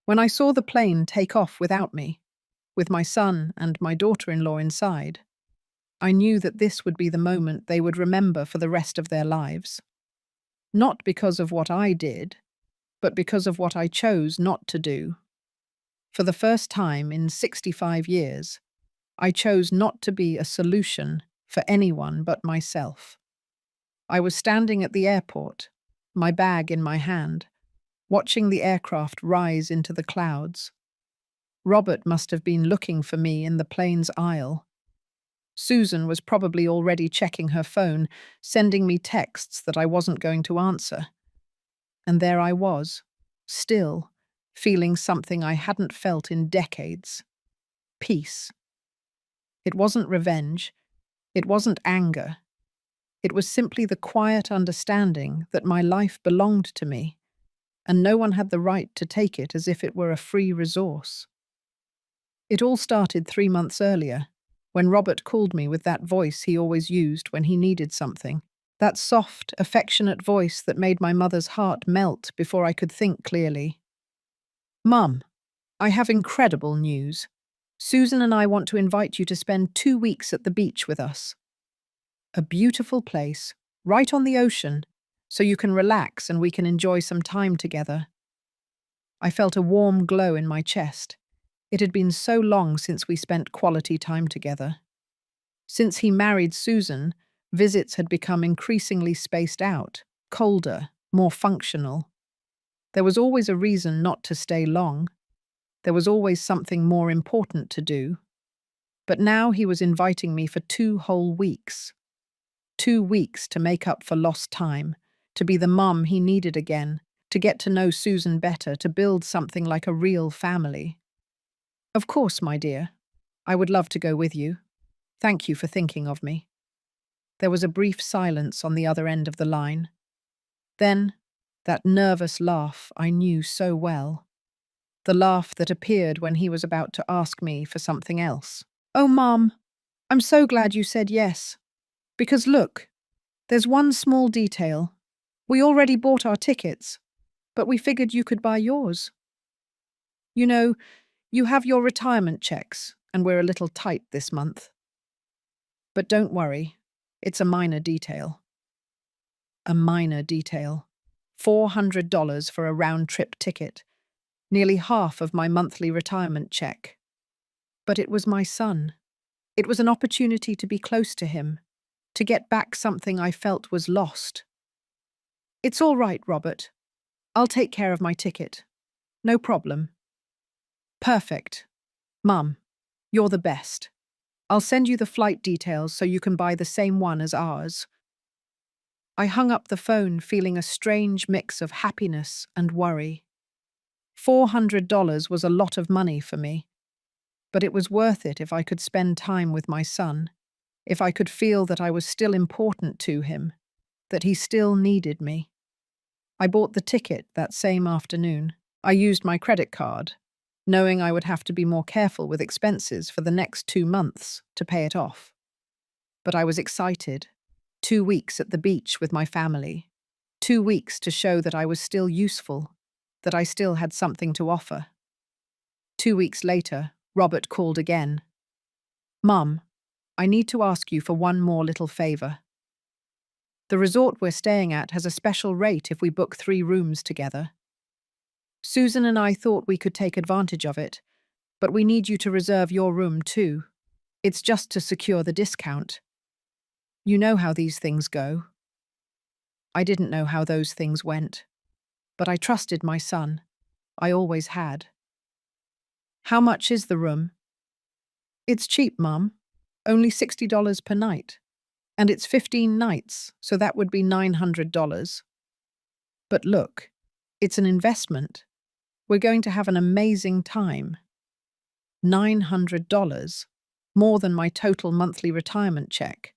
When I saw the plane take off without me, with my son and my daughter-in-law inside, I knew that this would be the moment they would remember for the rest of their lives. Not because of what I did, but because of what I chose not to do. For the first time in 65 years, I chose not to be a solution for anyone but myself. I was standing at the airport, my bag in my hand, watching the aircraft rise into the clouds. Robert must have been looking for me in the plane's aisle. Susan was probably already checking her phone, sending me texts that I wasn't going to answer. And there I was, still, feeling something I hadn't felt in decades. Peace. It wasn't revenge. It wasn't anger. It was simply the quiet understanding that my life belonged to me, and no one had the right to take it as if it were a free resource. It all started 3 months earlier, when Robert called me with that voice he always used when he needed something. That soft, affectionate voice that made my mother's heart melt before I could think clearly. "Mum, I have incredible news. Susan and I want to invite you to spend 2 weeks at the beach with us. A beautiful place, right on the ocean, so you can relax and we can enjoy some time together." I felt a warm glow in my chest. It had been so long since we spent quality time together. Since he married Susan, visits had become increasingly spaced out, colder, more functional. There was always a reason not to stay long. There was always something more important to do. But now he was inviting me for 2 whole weeks. 2 weeks to make up for lost time, to be the mum he needed again, to get to know Susan better, to build something like a real family. "Of course, my dear. I would love to go with you. Thank you for thinking of me." There was a brief silence on the other end of the line. Then, that nervous laugh I knew so well. The laugh that appeared when he was about to ask me for something else. "Oh, Mum, I'm so glad you said yes. Because look, there's one small detail. We already bought our tickets, but we figured you could buy yours. You know, you have your retirement checks, and we're a little tight this month. But don't worry, it's a minor detail." A minor detail. $400 for a round-trip ticket, nearly half of my monthly retirement check. But it was my son. It was an opportunity to be close to him, to get back something I felt was lost. "It's all right, Robert. I'll take care of my ticket. No problem." "Perfect. Mum, you're the best. I'll send you the flight details so you can buy the same one as ours." I hung up the phone feeling a strange mix of happiness and worry. $400 was a lot of money for me, but it was worth it if I could spend time with my son, if I could feel that I was still important to him, that he still needed me. I bought the ticket that same afternoon. I used my credit card, knowing I would have to be more careful with expenses for the next 2 months to pay it off. But I was excited. 2 weeks at the beach with my family. 2 weeks to show that I was still useful, that I still had something to offer. 2 weeks later, Robert called again. "Mum, I need to ask you for one more little favor. The resort we're staying at has a special rate if we book 3 rooms together. Susan and I thought we could take advantage of it, but we need you to reserve your room too. It's just to secure the discount. You know how these things go." I didn't know how those things went, but I trusted my son. I always had. "How much is the room?" "It's cheap, Mum. Only $60 per night. And it's 15 nights, so that would be $900. But look, it's an investment. We're going to have an amazing time." $900, more than my total monthly retirement check.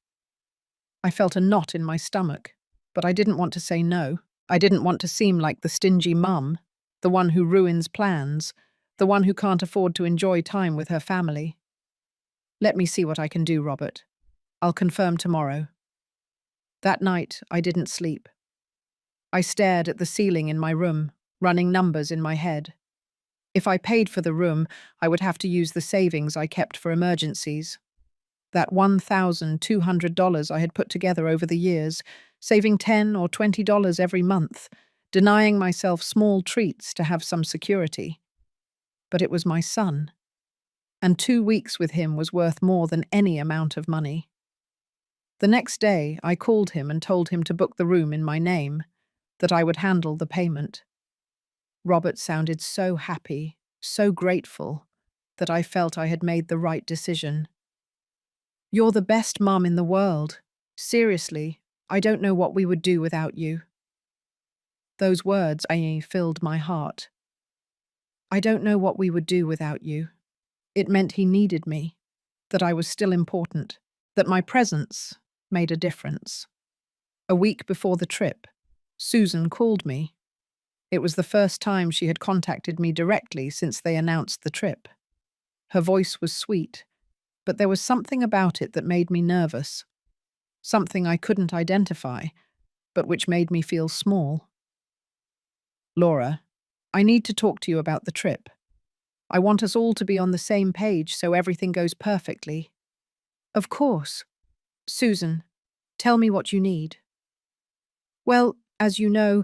I felt a knot in my stomach, but I didn't want to say no. I didn't want to seem like the stingy mum, the one who ruins plans, the one who can't afford to enjoy time with her family. "Let me see what I can do, Robert. I'll confirm tomorrow." That night, I didn't sleep. I stared at the ceiling in my room, running numbers in my head. If I paid for the room, I would have to use the savings I kept for emergencies. That $1,200 I had put together over the years, saving $10 or $20 every month, denying myself small treats to have some security. But it was my son, and 2 weeks with him was worth more than any amount of money. The next day, I called him and told him to book the room in my name, that I would handle the payment. Robert sounded so happy, so grateful, that I felt I had made the right decision. "You're the best mum in the world. Seriously, I don't know what we would do without you." Those words, filled my heart. I don't know what we would do without you. It meant he needed me, that I was still important, that my presence made a difference. A week before the trip, Susan called me. It was the first time she had contacted me directly since they announced the trip. Her voice was sweet, but there was something about it that made me nervous. Something I couldn't identify, but which made me feel small. "Laura, I need to talk to you about the trip. I want us all to be on the same page so everything goes perfectly." "Of course. Susan, tell me what you need." "Well, as you know,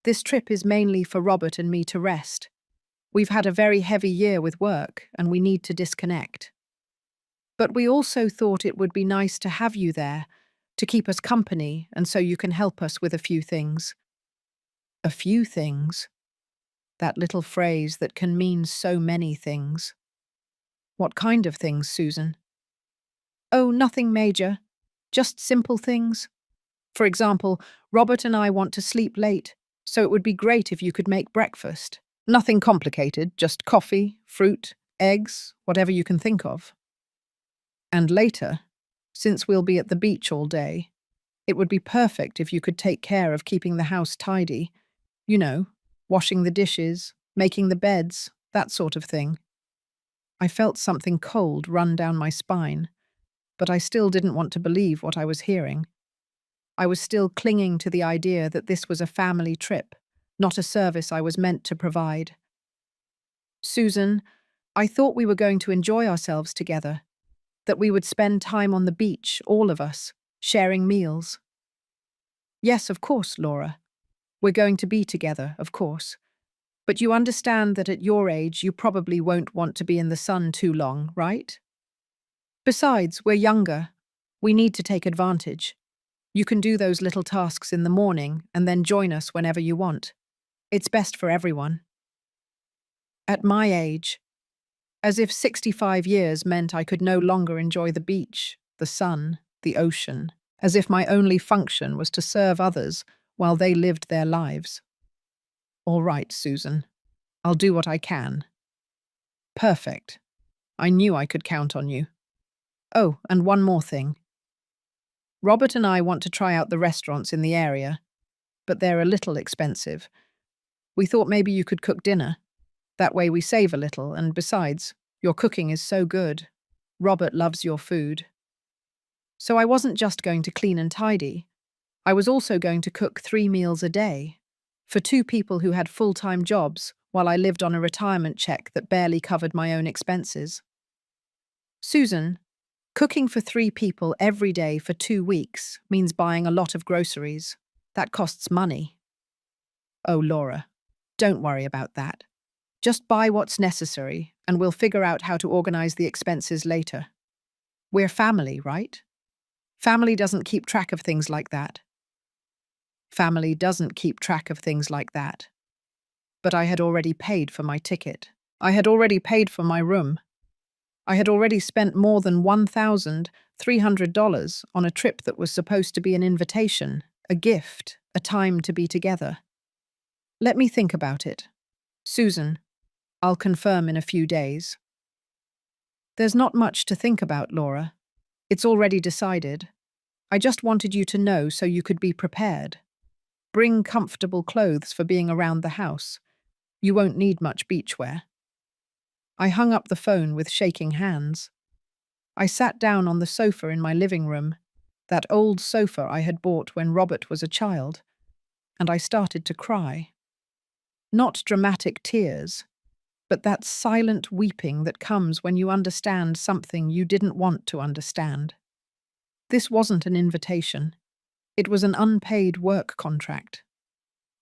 this trip is mainly for Robert and me to rest. We've had a very heavy year with work, and we need to disconnect. But we also thought it would be nice to have you there, to keep us company, and so you can help us with a few things." A few things? That little phrase that can mean so many things. What kind of things, Susan? "Oh, nothing major. Just simple things. For example, Robert and I want to sleep late, so it would be great if you could make breakfast. Nothing complicated, just coffee, fruit, eggs, whatever you can think of. And later, since we'll be at the beach all day, it would be perfect if you could take care of keeping the house tidy. You know, washing the dishes, making the beds, that sort of thing." I felt something cold run down my spine, but I still didn't want to believe what I was hearing. I was still clinging to the idea that this was a family trip, not a service I was meant to provide. "Susan, I thought we were going to enjoy ourselves together, that we would spend time on the beach, all of us, sharing meals." "Yes, of course, Laura. We're going to be together, of course. But you understand that at your age you probably won't want to be in the sun too long, right? Besides, we're younger. We need to take advantage. You can do those little tasks in the morning and then join us whenever you want. It's best for everyone." At my age, as if 65 years meant I could no longer enjoy the beach, the sun, the ocean, as if my only function was to serve others while they lived their lives. "All right, Susan. I'll do what I can." "Perfect. I knew I could count on you. Oh, and one more thing. Robert and I want to try out the restaurants in the area, but they're a little expensive. We thought maybe you could cook dinner. That way we save a little, and besides, your cooking is so good. Robert loves your food." So I wasn't just going to clean and tidy. I was also going to cook 3 meals a day, for 2 people who had full-time jobs while I lived on a retirement check that barely covered my own expenses. "Susan, cooking for 3 people every day for 2 weeks means buying a lot of groceries. That costs money." "Oh, Laura, don't worry about that. Just buy what's necessary, and we'll figure out how to organize the expenses later. We're family, right? Family doesn't keep track of things like that." Family doesn't keep track of things like that. But I had already paid for my ticket. I had already paid for my room. I had already spent more than $1,300 on a trip that was supposed to be an invitation, a gift, a time to be together. "Let me think about it. Susan, I'll confirm in a few days." "There's not much to think about, Laura. It's already decided. I just wanted you to know so you could be prepared. Bring comfortable clothes for being around the house. You won't need much beachwear." I hung up the phone with shaking hands. I sat down on the sofa in my living room, that old sofa I had bought when Robert was a child, and I started to cry. Not dramatic tears, but that silent weeping that comes when you understand something you didn't want to understand. This wasn't an invitation. It was an unpaid work contract.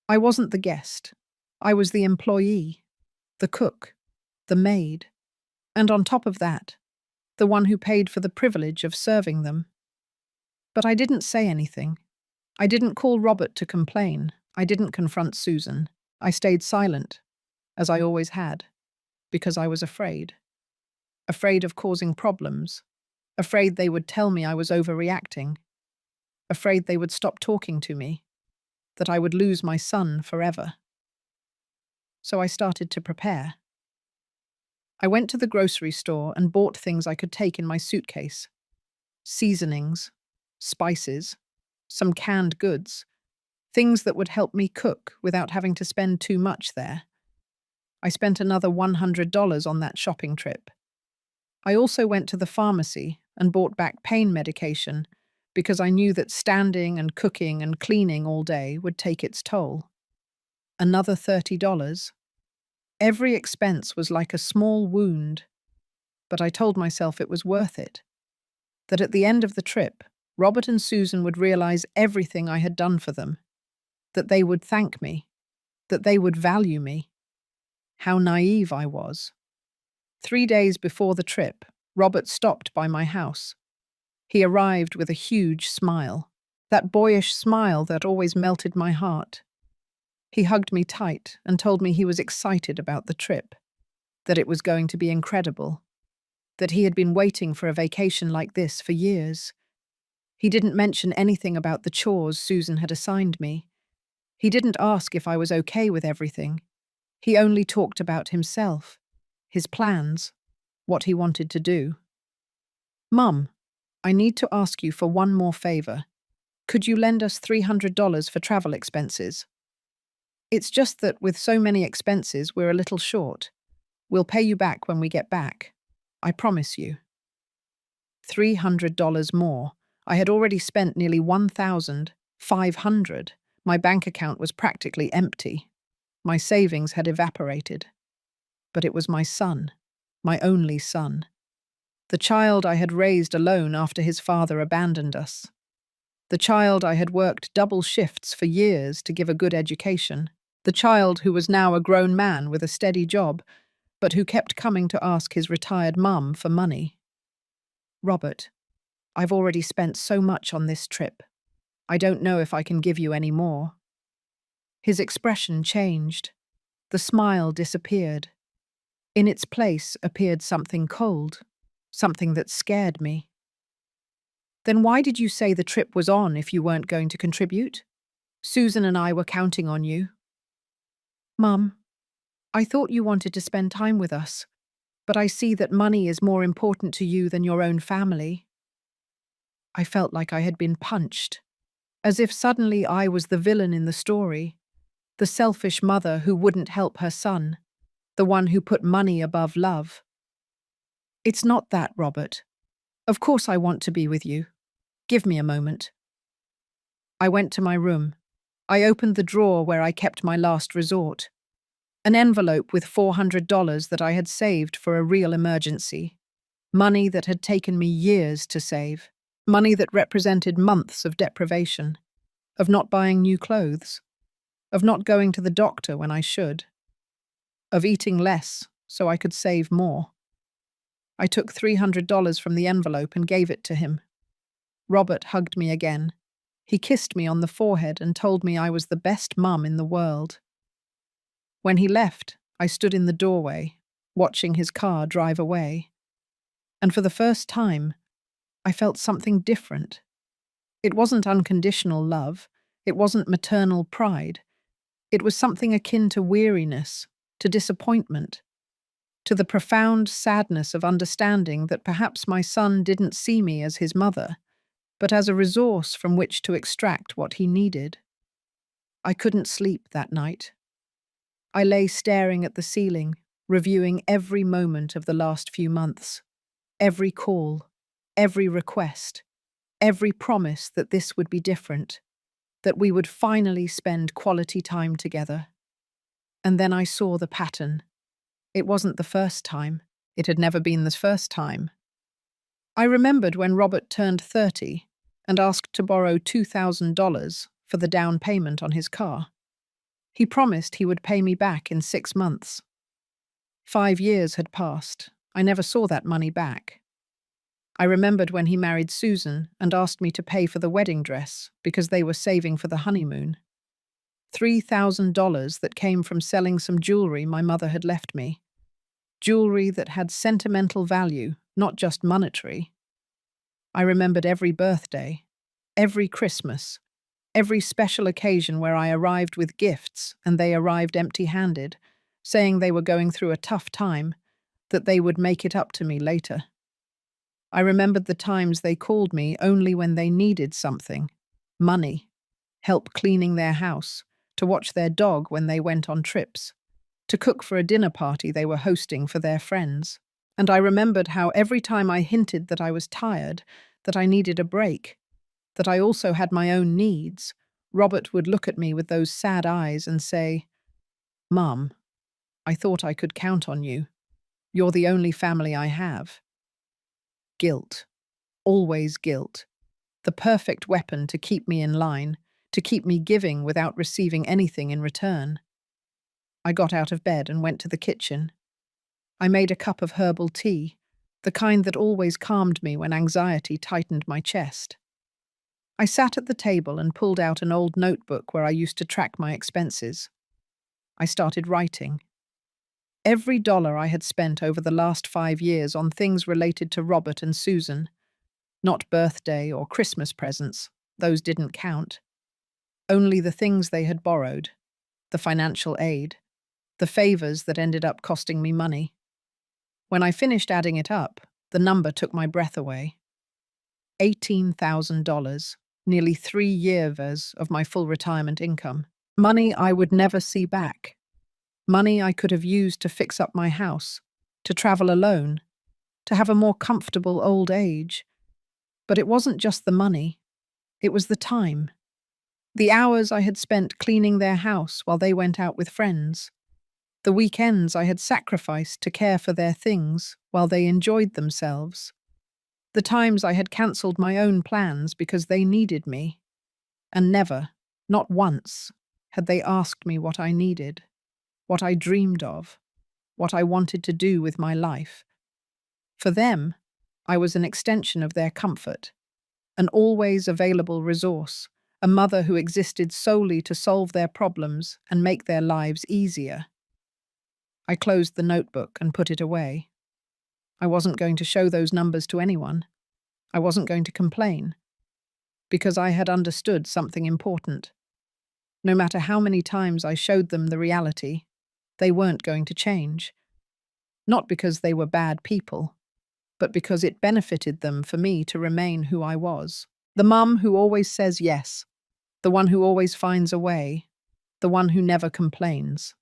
I wasn't the guest. I was the employee, the cook, the maid, and on top of that, the one who paid for the privilege of serving them. But I didn't say anything. I didn't call Robert to complain. I didn't confront Susan. I stayed silent, as I always had, because I was afraid. Afraid of causing problems. Afraid they would tell me I was overreacting. Afraid they would stop talking to me. That I would lose my son forever. So I started to prepare. I went to the grocery store and bought things I could take in my suitcase. Seasonings, spices, some canned goods, things that would help me cook without having to spend too much there. I spent another $100 on that shopping trip. I also went to the pharmacy and bought back pain medication because I knew that standing and cooking and cleaning all day would take its toll. Another $30. Every expense was like a small wound, but I told myself it was worth it. That at the end of the trip, Robert and Susan would realize everything I had done for them. That they would thank me. That they would value me. How naive I was. 3 days before the trip, Robert stopped by my house. He arrived with a huge smile. That boyish smile that always melted my heart. He hugged me tight and told me he was excited about the trip, that it was going to be incredible, that he had been waiting for a vacation like this for years. He didn't mention anything about the chores Susan had assigned me. He didn't ask if I was okay with everything. He only talked about himself, his plans, what he wanted to do. Mum, I need to ask you for one more favor. Could you lend us $300 for travel expenses? It's just that with so many expenses, we're a little short. We'll pay you back when we get back. I promise you. $300 more. I had already spent nearly $1,500. My bank account was practically empty. My savings had evaporated. But it was my son, my only son. The child I had raised alone after his father abandoned us. The child I had worked double shifts for years to give a good education. The child who was now a grown man with a steady job, but who kept coming to ask his retired mum for money. Robert, I've already spent so much on this trip. I don't know if I can give you any more. His expression changed. The smile disappeared. In its place appeared something cold, something that scared me. Then why did you say the trip was on if you weren't going to contribute? Susan and I were counting on you. Mum, I thought you wanted to spend time with us, but I see that money is more important to you than your own family. I felt like I had been punched, as if suddenly I was the villain in the story, the selfish mother who wouldn't help her son, the one who put money above love. It's not that, Robert. Of course I want to be with you. Give me a moment. I went to my room. I opened the drawer where I kept my last resort. An envelope with $400 that I had saved for a real emergency. Money that had taken me years to save. Money that represented months of deprivation. Of not buying new clothes. Of not going to the doctor when I should. Of eating less so I could save more. I took $300 from the envelope and gave it to him. Robert hugged me again. He kissed me on the forehead and told me I was the best mum in the world. When he left, I stood in the doorway, watching his car drive away. And for the first time, I felt something different. It wasn't unconditional love. It wasn't maternal pride. It was something akin to weariness, to disappointment, to the profound sadness of understanding that perhaps my son didn't see me as his mother, but as a resource from which to extract what he needed. I couldn't sleep that night. I lay staring at the ceiling, reviewing every moment of the last few months, every call, every request, every promise that this would be different, that we would finally spend quality time together. And then I saw the pattern. It wasn't the first time. It had never been the first time. I remembered when Robert turned 30 and asked to borrow $2,000 for the down payment on his car. He promised he would pay me back in 6 months. 5 years had passed. I never saw that money back. I remembered when he married Susan and asked me to pay for the wedding dress because they were saving for the honeymoon. $3,000 that came from selling some jewelry my mother had left me. Jewelry that had sentimental value, not just monetary. I remembered every birthday, every Christmas, every special occasion where I arrived with gifts and they arrived empty-handed, saying they were going through a tough time, that they would make it up to me later. I remembered the times they called me only when they needed something, money, help cleaning their house, to watch their dog when they went on trips, to cook for a dinner party they were hosting for their friends. And I remembered how every time I hinted that I was tired, that I needed a break, that I also had my own needs, Robert would look at me with those sad eyes and say, "Mum, I thought I could count on you. You're the only family I have." Guilt. Always guilt. The perfect weapon to keep me in line, to keep me giving without receiving anything in return. I got out of bed and went to the kitchen. I made a cup of herbal tea, the kind that always calmed me when anxiety tightened my chest. I sat at the table and pulled out an old notebook where I used to track my expenses. I started writing. Every dollar I had spent over the last 5 years on things related to Robert and Susan. Not birthday or Christmas presents, those didn't count. Only the things they had borrowed, the financial aid, the favors that ended up costing me money. When I finished adding it up, the number took my breath away. $18,000, nearly 3 years of my full retirement income. Money I would never see back. Money I could have used to fix up my house, to travel alone, to have a more comfortable old age. But it wasn't just the money. It was the time. The hours I had spent cleaning their house while they went out with friends. The weekends I had sacrificed to care for their things while they enjoyed themselves. The times I had cancelled my own plans because they needed me. And never, not once, had they asked me what I needed, what I dreamed of, what I wanted to do with my life. For them, I was an extension of their comfort, an always available resource, a mother who existed solely to solve their problems and make their lives easier. I closed the notebook and put it away. I wasn't going to show those numbers to anyone. I wasn't going to complain, because I had understood something important. No matter how many times I showed them the reality, they weren't going to change. Not because they were bad people, but because it benefited them for me to remain who I was. The mum who always says yes, the one who always finds a way, the one who never complains.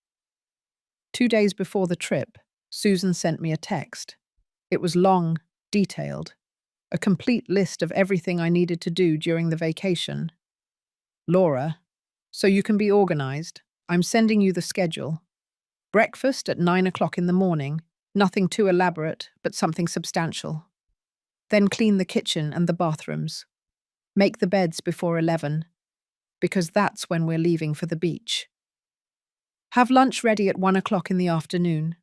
2 days before the trip, Susan sent me a text. It was long, detailed, a complete list of everything I needed to do during the vacation. "Laura, so you can be organized, I'm sending you the schedule. Breakfast at 9 o'clock in the morning, nothing too elaborate, but something substantial. Then clean the kitchen and the bathrooms. Make the beds before 11, because that's when we're leaving for the beach. Have lunch ready at 1 o'clock in the afternoon,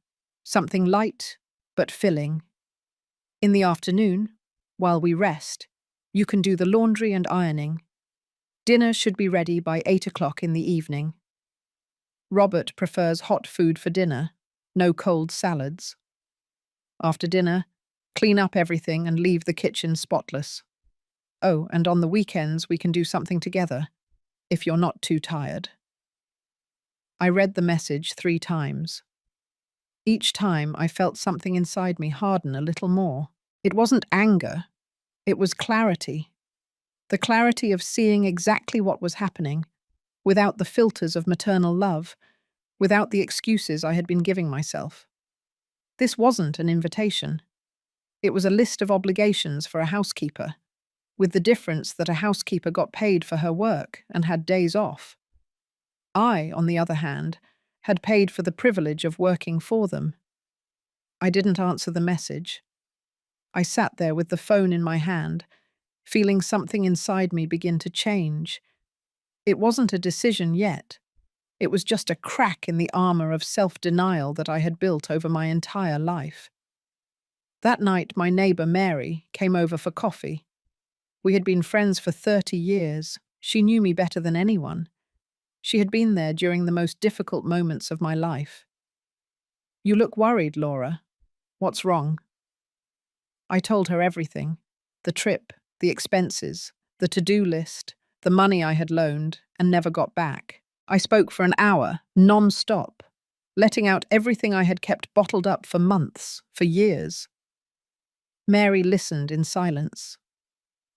something light but filling. In the afternoon, while we rest, you can do the laundry and ironing. Dinner should be ready by 8 o'clock in the evening. Robert prefers hot food for dinner, no cold salads. After dinner, clean up everything and leave the kitchen spotless. Oh, and on the weekends we can do something together, if you're not too tired." I read the message 3 times. Each time I felt something inside me harden a little more. It wasn't anger, it was clarity. The clarity of seeing exactly what was happening, without the filters of maternal love, without the excuses I had been giving myself. This wasn't an invitation. It was a list of obligations for a housekeeper, with the difference that a housekeeper got paid for her work and had days off. I, on the other hand, had paid for the privilege of working for them, I didn't answer the message. I sat there with the phone in my hand, feeling something inside me begin to change. It wasn't a decision yet. It was just a crack in the armor of self-denial that I had built over my entire life. That night, my neighbor, Mary, came over for coffee. We had been friends for 30 years. She knew me better than anyone. She had been there during the most difficult moments of my life. "You look worried, Laura. What's wrong?" I told her everything. The trip, the expenses, the to-do list, the money I had loaned and never got back. I spoke for an hour, non-stop, letting out everything I had kept bottled up for months, for years. Mary listened in silence.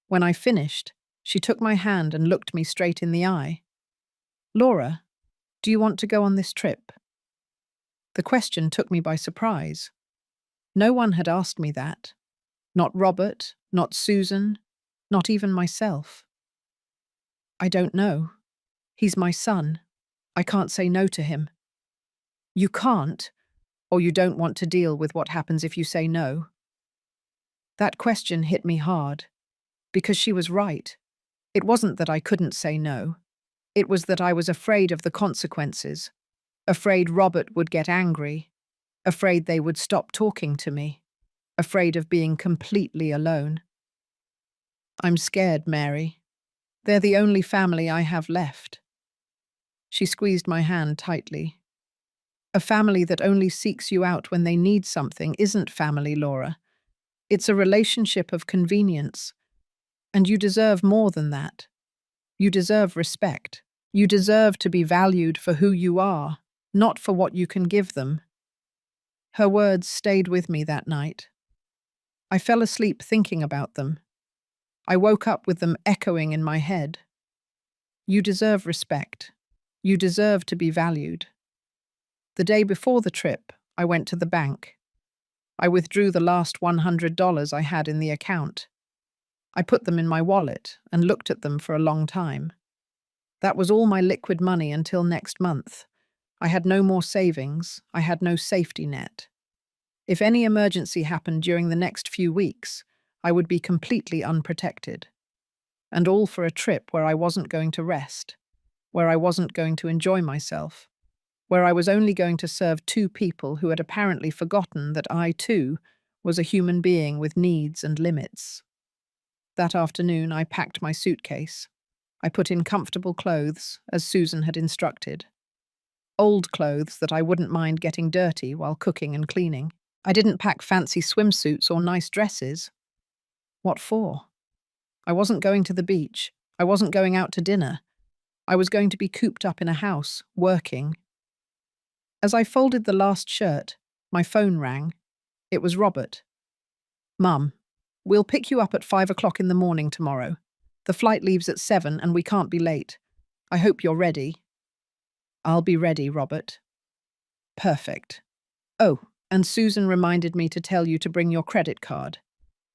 When I finished, she took my hand and looked me straight in the eye. "Laura, do you want to go on this trip?" The question took me by surprise. No one had asked me that. Not Robert, not Susan, not even myself. "I don't know. He's my son. I can't say no to him." "You can't, or you don't want to deal with what happens if you say no?" That question hit me hard, because she was right. It wasn't that I couldn't say no. It was that I was afraid of the consequences, afraid Robert would get angry, afraid they would stop talking to me, afraid of being completely alone. "I'm scared, Mary. They're the only family I have left." She squeezed my hand tightly. "A family that only seeks you out when they need something isn't family, Laura. It's a relationship of convenience. And you deserve more than that. You deserve respect. You deserve to be valued for who you are, not for what you can give them." Her words stayed with me that night. I fell asleep thinking about them. I woke up with them echoing in my head. You deserve respect. You deserve to be valued. The day before the trip, I went to the bank. I withdrew the last $100 I had in the account. I put them in my wallet and looked at them for a long time. That was all my liquid money until next month. I had no more savings. I had no safety net. If any emergency happened during the next few weeks, I would be completely unprotected. And all for a trip where I wasn't going to rest, where I wasn't going to enjoy myself, where I was only going to serve two people who had apparently forgotten that I, too, was a human being with needs and limits. That afternoon, I packed my suitcase. I put in comfortable clothes, as Susan had instructed. Old clothes that I wouldn't mind getting dirty while cooking and cleaning. I didn't pack fancy swimsuits or nice dresses. What for? I wasn't going to the beach. I wasn't going out to dinner. I was going to be cooped up in a house, working. As I folded the last shirt, my phone rang. It was Robert. "Mum, we'll pick you up at 5 o'clock in the morning tomorrow. The flight leaves at 7 and we can't be late. I hope you're ready." "I'll be ready, Robert." "Perfect. Oh, and Susan reminded me to tell you to bring your credit card,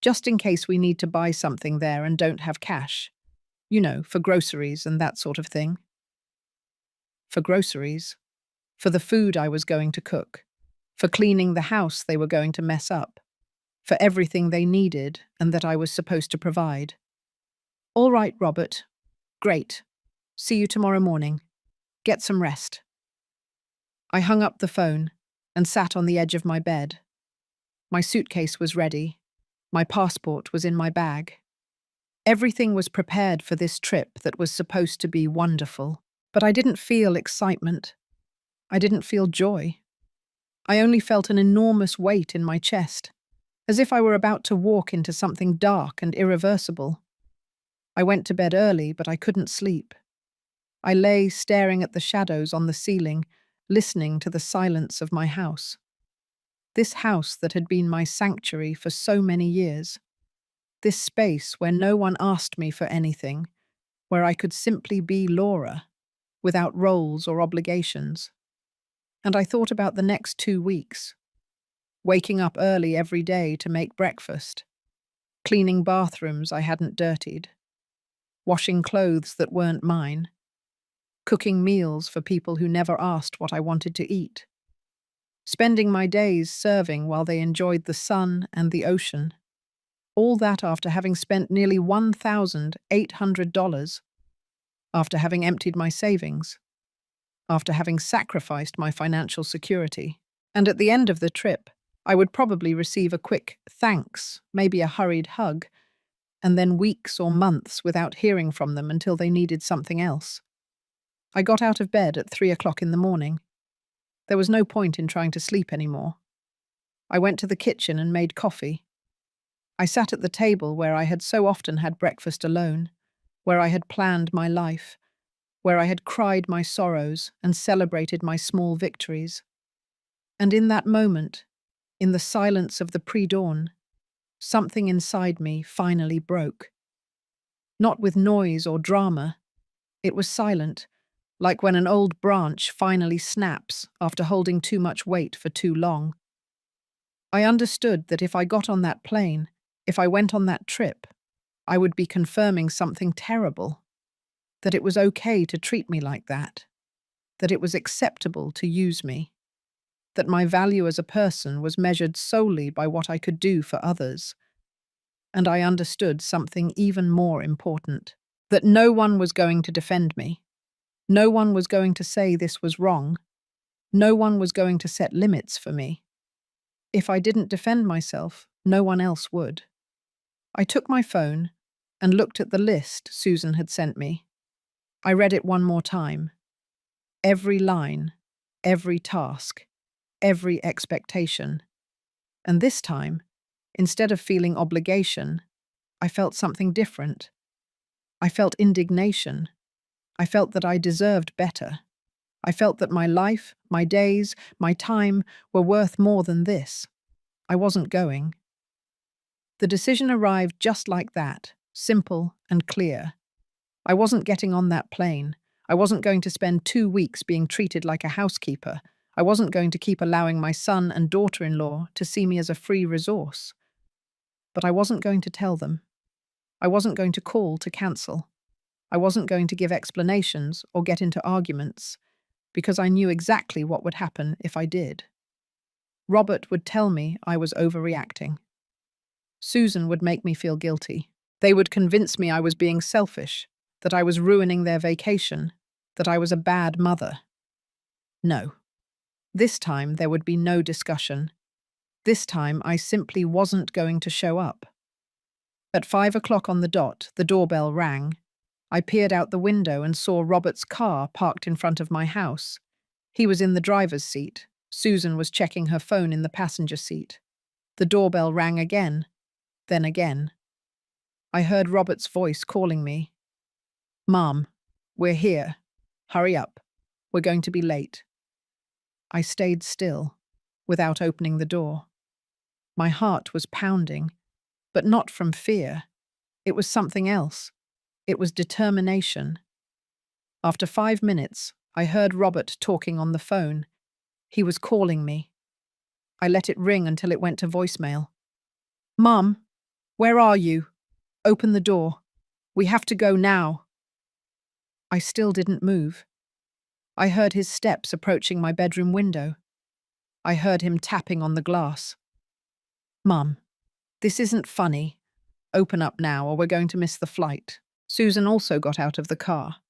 just in case we need to buy something there and don't have cash. You know, for groceries and that sort of thing." For groceries? For the food I was going to cook? For cleaning the house they were going to mess up? For everything they needed and that I was supposed to provide? "All right, Robert. Great. See you tomorrow morning. Get some rest." I hung up the phone and sat on the edge of my bed. My suitcase was ready. My passport was in my bag. Everything was prepared for this trip that was supposed to be wonderful. But I didn't feel excitement. I didn't feel joy. I only felt an enormous weight in my chest, as if I were about to walk into something dark and irreversible. I went to bed early, but I couldn't sleep. I lay staring at the shadows on the ceiling, listening to the silence of my house. This house that had been my sanctuary for so many years. This space where no one asked me for anything, where I could simply be Laura, without roles or obligations. And I thought about the next 2 weeks. Waking up early every day to make breakfast. Cleaning bathrooms I hadn't dirtied. Washing clothes that weren't mine. Cooking meals for people who never asked what I wanted to eat. spending my days serving while they enjoyed the sun and the ocean. All that after having spent nearly $1,800, after having emptied my savings, after having sacrificed my financial security. And at the end of the trip, I would probably receive a quick thanks, maybe a hurried hug, and then weeks or months without hearing from them until they needed something else. I got out of bed at 3 o'clock in the morning. There was no point in trying to sleep anymore. I went to the kitchen and made coffee. I sat at the table where I had so often had breakfast alone, where I had planned my life, where I had cried my sorrows and celebrated my small victories. And in that moment, in the silence of the pre-dawn, something inside me finally broke. Not with noise or drama. It was silent, like when an old branch finally snaps after holding too much weight for too long. I understood that if I got on that plane, if I went on that trip, I would be confirming something terrible. That it was okay to treat me like that. That it was acceptable to use me. That my value as a person was measured solely by what I could do for others. And I understood something even more important. That no one was going to defend me. No one was going to say this was wrong. No one was going to set limits for me. If I didn't defend myself, no one else would. I took my phone and looked at the list Susan had sent me. I read it one more time. Every line, every task, every expectation. And this time, instead of feeling obligation, I felt something different. I felt indignation. I felt that I deserved better. I felt that my life, my days, my time were worth more than this. I wasn't going. The decision arrived just like that, simple and clear. I wasn't getting on that plane. I wasn't going to spend 2 weeks being treated like a housekeeper. I wasn't going to keep allowing my son and daughter-in-law to see me as a free resource. But I wasn't going to tell them. I wasn't going to call to cancel. I wasn't going to give explanations or get into arguments, because I knew exactly what would happen if I did. Robert would tell me I was overreacting. Susan would make me feel guilty. They would convince me I was being selfish, that I was ruining their vacation, that I was a bad mother. No. This time there would be no discussion. This time I simply wasn't going to show up. At 5 o'clock on the dot, the doorbell rang. I peered out the window and saw Robert's car parked in front of my house. He was in the driver's seat. Susan was checking her phone in the passenger seat. The doorbell rang again, then again. I heard Robert's voice calling me. "Mom, we're here. Hurry up. We're going to be late." I stayed still, without opening the door. My heart was pounding, but not from fear. It was something else. It was determination. After 5 minutes, I heard Robert talking on the phone. He was calling me. I let it ring until it went to voicemail. "Mom, where are you? Open the door. We have to go now." I still didn't move. I heard his steps approaching my bedroom window. I heard him tapping on the glass. "Mum, this isn't funny. Open up now or we're going to miss the flight." Susan also got out of the car.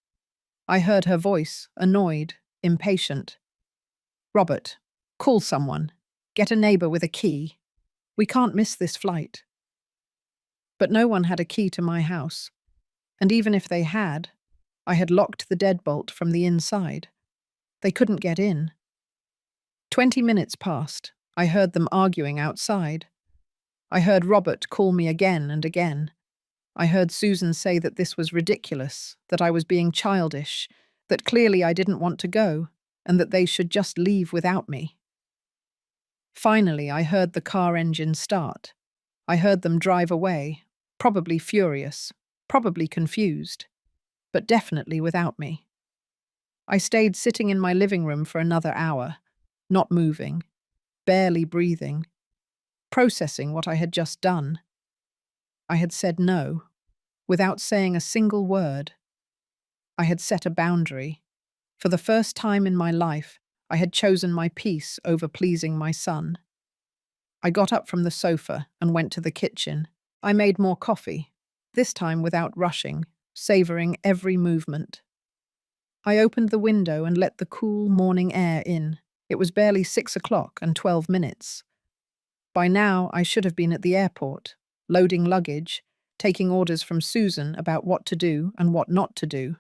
I heard her voice, annoyed, impatient. "Robert, call someone. Get a neighbor with a key. We can't miss this flight." But no one had a key to my house. And even if they had, I had locked the deadbolt from the inside. They couldn't get in. 20 minutes passed. I heard them arguing outside. I heard Robert call me again and again. I heard Susan say that this was ridiculous, that I was being childish, that clearly I didn't want to go, and that they should just leave without me. Finally, I heard the car engine start. I heard them drive away, probably furious, probably confused, but definitely without me. I stayed sitting in my living room for another hour, not moving, barely breathing, processing what I had just done. I had said no, without saying a single word. I had set a boundary. For the first time in my life, I had chosen my peace over pleasing my son. I got up from the sofa and went to the kitchen. I made more coffee, this time without rushing, savouring every movement. I opened the window and let the cool morning air in. It was barely 6 o'clock and 12 minutes. By now, I should have been at the airport, loading luggage, taking orders from Susan about what to do and what not to do.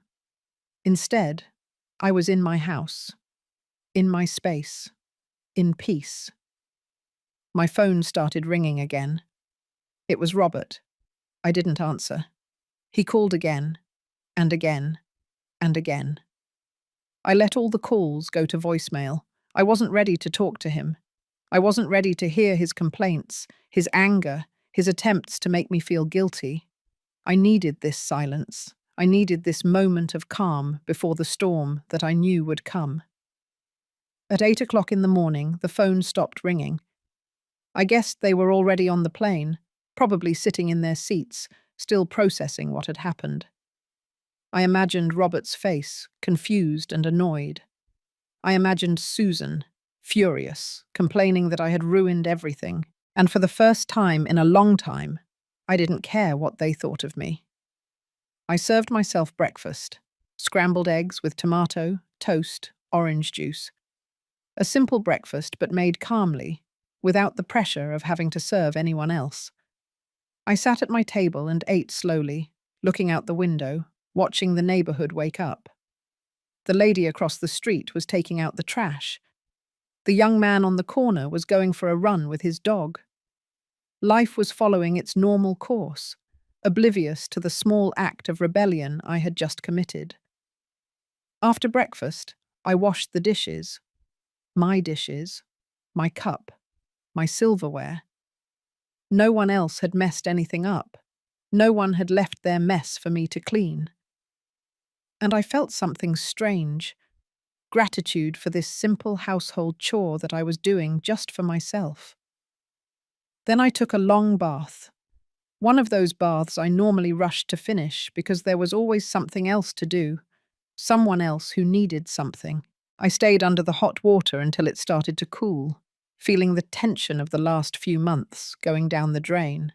Instead, I was in my house, in my space, in peace. My phone started ringing again. It was Robert. I didn't answer. He called again, and again, and again. I let all the calls go to voicemail. I wasn't ready to talk to him. I wasn't ready to hear his complaints, his anger, his attempts to make me feel guilty. I needed this silence. I needed this moment of calm before the storm that I knew would come. At 8 o'clock in the morning, the phone stopped ringing. I guessed they were already on the plane, probably sitting in their seats, still processing what had happened. I imagined Robert's face, confused and annoyed. I imagined Susan, furious, complaining that I had ruined everything, and for the first time in a long time, I didn't care what they thought of me. I served myself breakfast, scrambled eggs with tomato, toast, orange juice. A simple breakfast, but made calmly, without the pressure of having to serve anyone else. I sat at my table and ate slowly, looking out the window, watching the neighborhood wake up. The lady across the street was taking out the trash. The young man on the corner was going for a run with his dog. Life was following its normal course, oblivious to the small act of rebellion I had just committed. After breakfast, I washed the dishes. My dishes, my cup, my silverware. No one else had messed anything up. No one had left their mess for me to clean. And I felt something strange, gratitude for this simple household chore that I was doing just for myself. Then I took a long bath. One of those baths I normally rushed to finish because there was always something else to do, someone else who needed something. I stayed under the hot water until it started to cool, feeling the tension of the last few months going down the drain.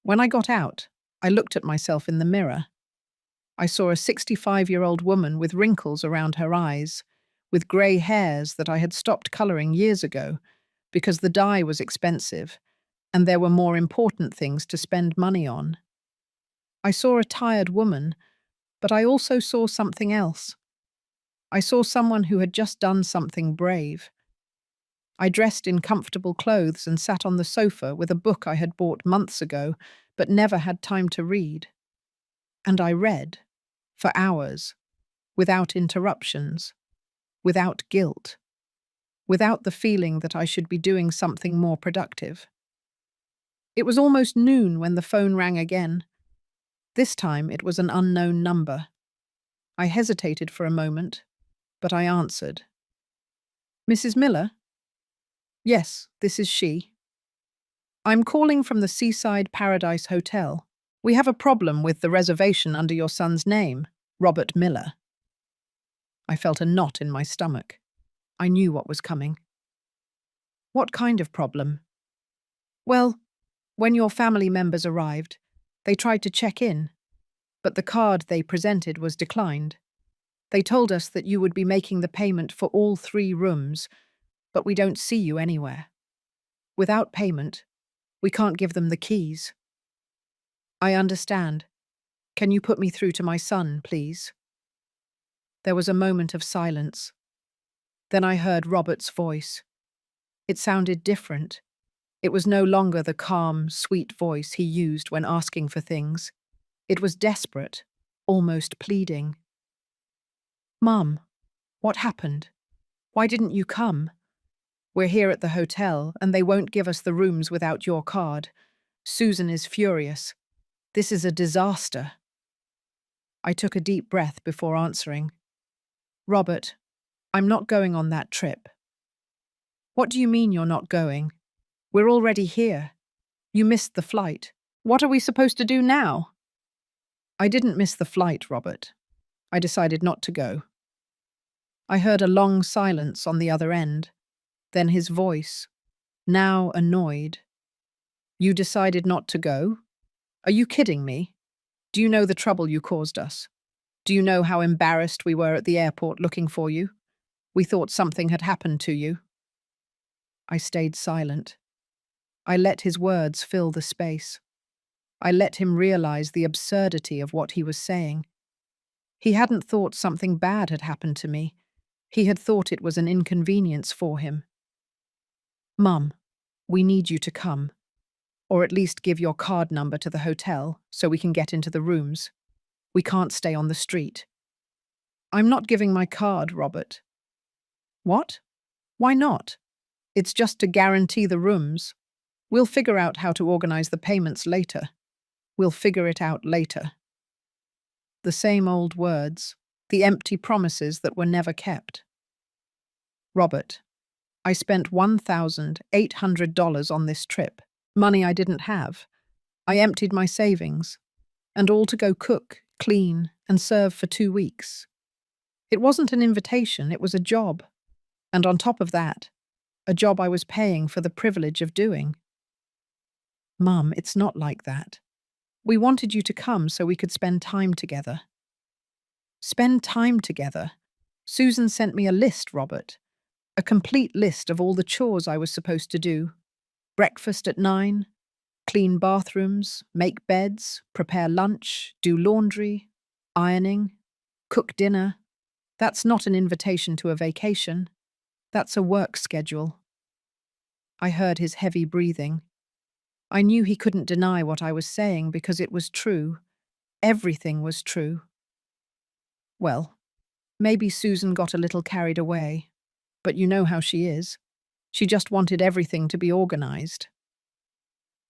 When I got out, I looked at myself in the mirror. I saw a 65-year-old woman with wrinkles around her eyes, with grey hairs that I had stopped colouring years ago because the dye was expensive and there were more important things to spend money on. I saw a tired woman, but I also saw something else. I saw someone who had just done something brave. I dressed in comfortable clothes and sat on the sofa with a book I had bought months ago but never had time to read. And I read, for hours, without interruptions, without guilt, without the feeling that I should be doing something more productive. It was almost noon when the phone rang again. This time it was an unknown number. I hesitated for a moment, but I answered. "Mrs. Miller?" "Yes, this is she." "I'm calling from the Seaside Paradise Hotel. We have a problem with the reservation under your son's name, Robert Miller." I felt a knot in my stomach. I knew what was coming. "What kind of problem?" "Well, when your family members arrived, they tried to check in, but the card they presented was declined. They told us that you would be making the payment for all 3 rooms, but we don't see you anywhere. Without payment, we can't give them the keys." "I understand. Can you put me through to my son, please?" There was a moment of silence. Then I heard Robert's voice. It sounded different. It was no longer the calm, sweet voice he used when asking for things. It was desperate, almost pleading. "Mum, what happened? Why didn't you come? We're here at the hotel, and they won't give us the rooms without your card. Susan is furious. This is a disaster." I took a deep breath before answering. "Robert, I'm not going on that trip." "What do you mean you're not going? We're already here. You missed the flight. What are we supposed to do now?" "I didn't miss the flight, Robert. I decided not to go." I heard a long silence on the other end, then his voice, now annoyed. You decided not to go? Are you kidding me? Do you know the trouble you caused us? Do you know how embarrassed we were at the airport looking for you? We thought something had happened to you. I stayed silent. I let his words fill the space. I let him realize the absurdity of what he was saying. He hadn't thought something bad had happened to me. He had thought it was an inconvenience for him. Mum, we need you to come, or at least give your card number to the hotel so we can get into the rooms. We can't stay on the street. I'm not giving my card, Robert. What? Why not? It's just to guarantee the rooms. We'll figure out how to organize the payments later. We'll figure it out later. The same old words, the empty promises that were never kept. Robert, I spent $1,800 on this trip, money I didn't have. I emptied my savings, and all to go cook, clean, and serve for 2 weeks. It wasn't an invitation, it was a job. And on top of that, a job I was paying for the privilege of doing. Mum, it's not like that. We wanted you to come so we could spend time together. Spend time together? Susan sent me a list, Robert. A complete list of all the chores I was supposed to do. Breakfast at 9, clean bathrooms, make beds, prepare lunch, do laundry, ironing, cook dinner. That's not an invitation to a vacation. That's a work schedule. I heard his heavy breathing. I knew he couldn't deny what I was saying because it was true. Everything was true. Well, maybe Susan got a little carried away, but you know how she is. She just wanted everything to be organized.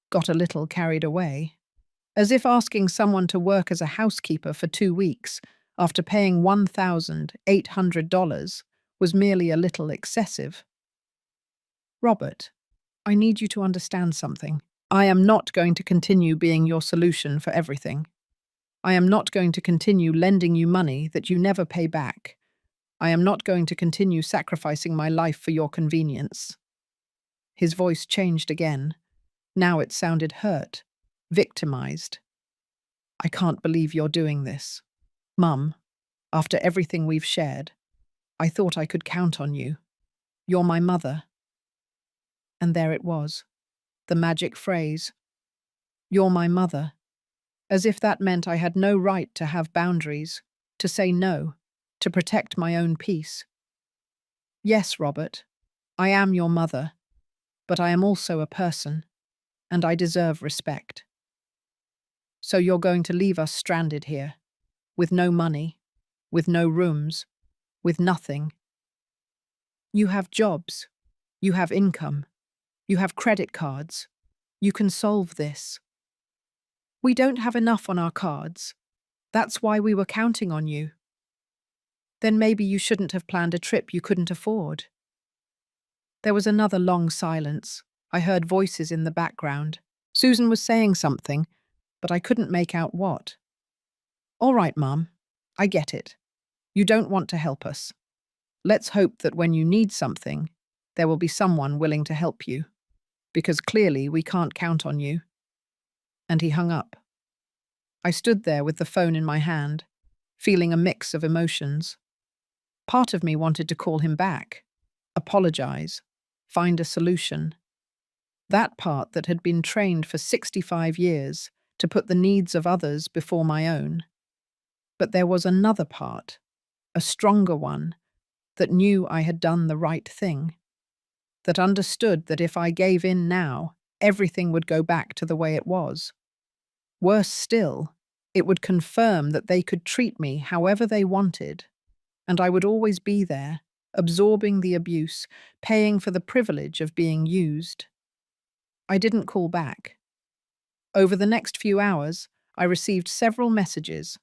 Got a little carried away. As if asking someone to work as a housekeeper for 2 weeks after paying $1,800 was merely a little excessive. Robert, I need you to understand something. I am not going to continue being your solution for everything. I am not going to continue lending you money that you never pay back. I am not going to continue sacrificing my life for your convenience. His voice changed again. Now it sounded hurt, victimized. I can't believe you're doing this. Mum, after everything we've shared, I thought I could count on you. You're my mother. And there it was, the magic phrase. You're my mother. As if that meant I had no right to have boundaries, to say no, to protect my own peace. Yes, Robert, I am your mother, but I am also a person, and I deserve respect. So you're going to leave us stranded here, with no money, with no rooms, with nothing. You have jobs, you have income, you have credit cards. You can solve this. We don't have enough on our cards. That's why we were counting on you. Then maybe you shouldn't have planned a trip you couldn't afford. There was another long silence. I heard voices in the background. Susan was saying something, but I couldn't make out what. All right, Mum, I get it. You don't want to help us. Let's hope that when you need something, there will be someone willing to help you, because clearly we can't count on you. And he hung up. I stood there with the phone in my hand, feeling a mix of emotions. Part of me wanted to call him back, apologize, find a solution. That part that had been trained for 65 years to put the needs of others before my own. But there was another part, a stronger one, that knew I had done the right thing, that understood that if I gave in now, everything would go back to the way it was. Worse still, it would confirm that they could treat me however they wanted, and I would always be there, absorbing the abuse, paying for the privilege of being used. I didn't call back. Over the next few hours, I received several messages,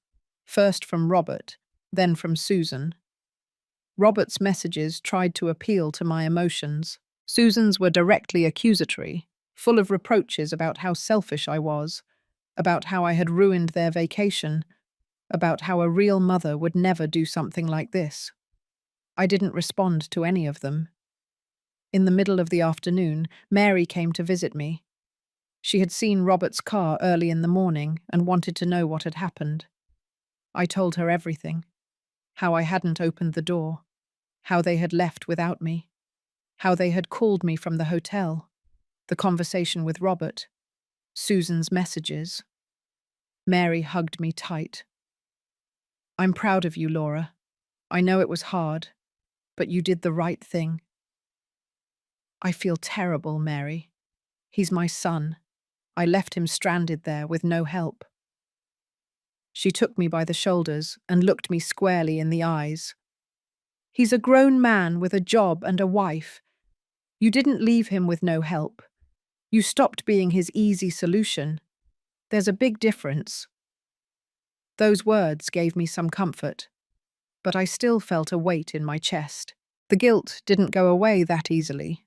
first from Robert, then from Susan. Robert's messages tried to appeal to my emotions. Susan's were directly accusatory, full of reproaches about how selfish I was, about how I had ruined their vacation, about how a real mother would never do something like this. I didn't respond to any of them. In the middle of the afternoon, Mary came to visit me. She had seen Robert's car early in the morning and wanted to know what had happened. I told her everything. How I hadn't opened the door. How they had left without me. How they had called me from the hotel. The conversation with Robert. Susan's messages. Mary hugged me tight. I'm proud of you, Laura. I know it was hard, but you did the right thing. I feel terrible, Mary. He's my son. I left him stranded there with no help. She took me by the shoulders and looked me squarely in the eyes. He's a grown man with a job and a wife. You didn't leave him with no help. You stopped being his easy solution. There's a big difference. Those words gave me some comfort, but I still felt a weight in my chest. The guilt didn't go away that easily.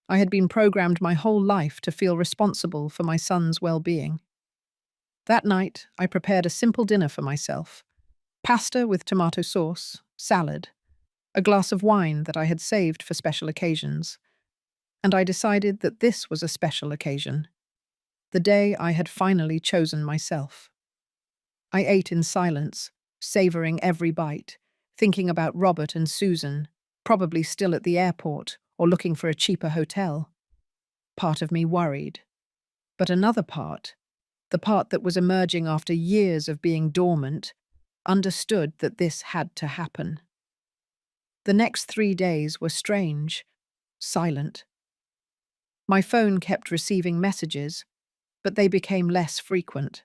I had been programmed my whole life to feel responsible for my son's well-being. That night, I prepared a simple dinner for myself. Pasta with tomato sauce, salad, a glass of wine that I had saved for special occasions. And I decided that this was a special occasion. The day I had finally chosen myself. I ate in silence, savoring every bite, thinking about Robert and Susan, probably still at the airport or looking for a cheaper hotel. Part of me worried. But another part, the part that was emerging after years of being dormant, understood that this had to happen. The next 3 days were strange, silent. My phone kept receiving messages, but they became less frequent.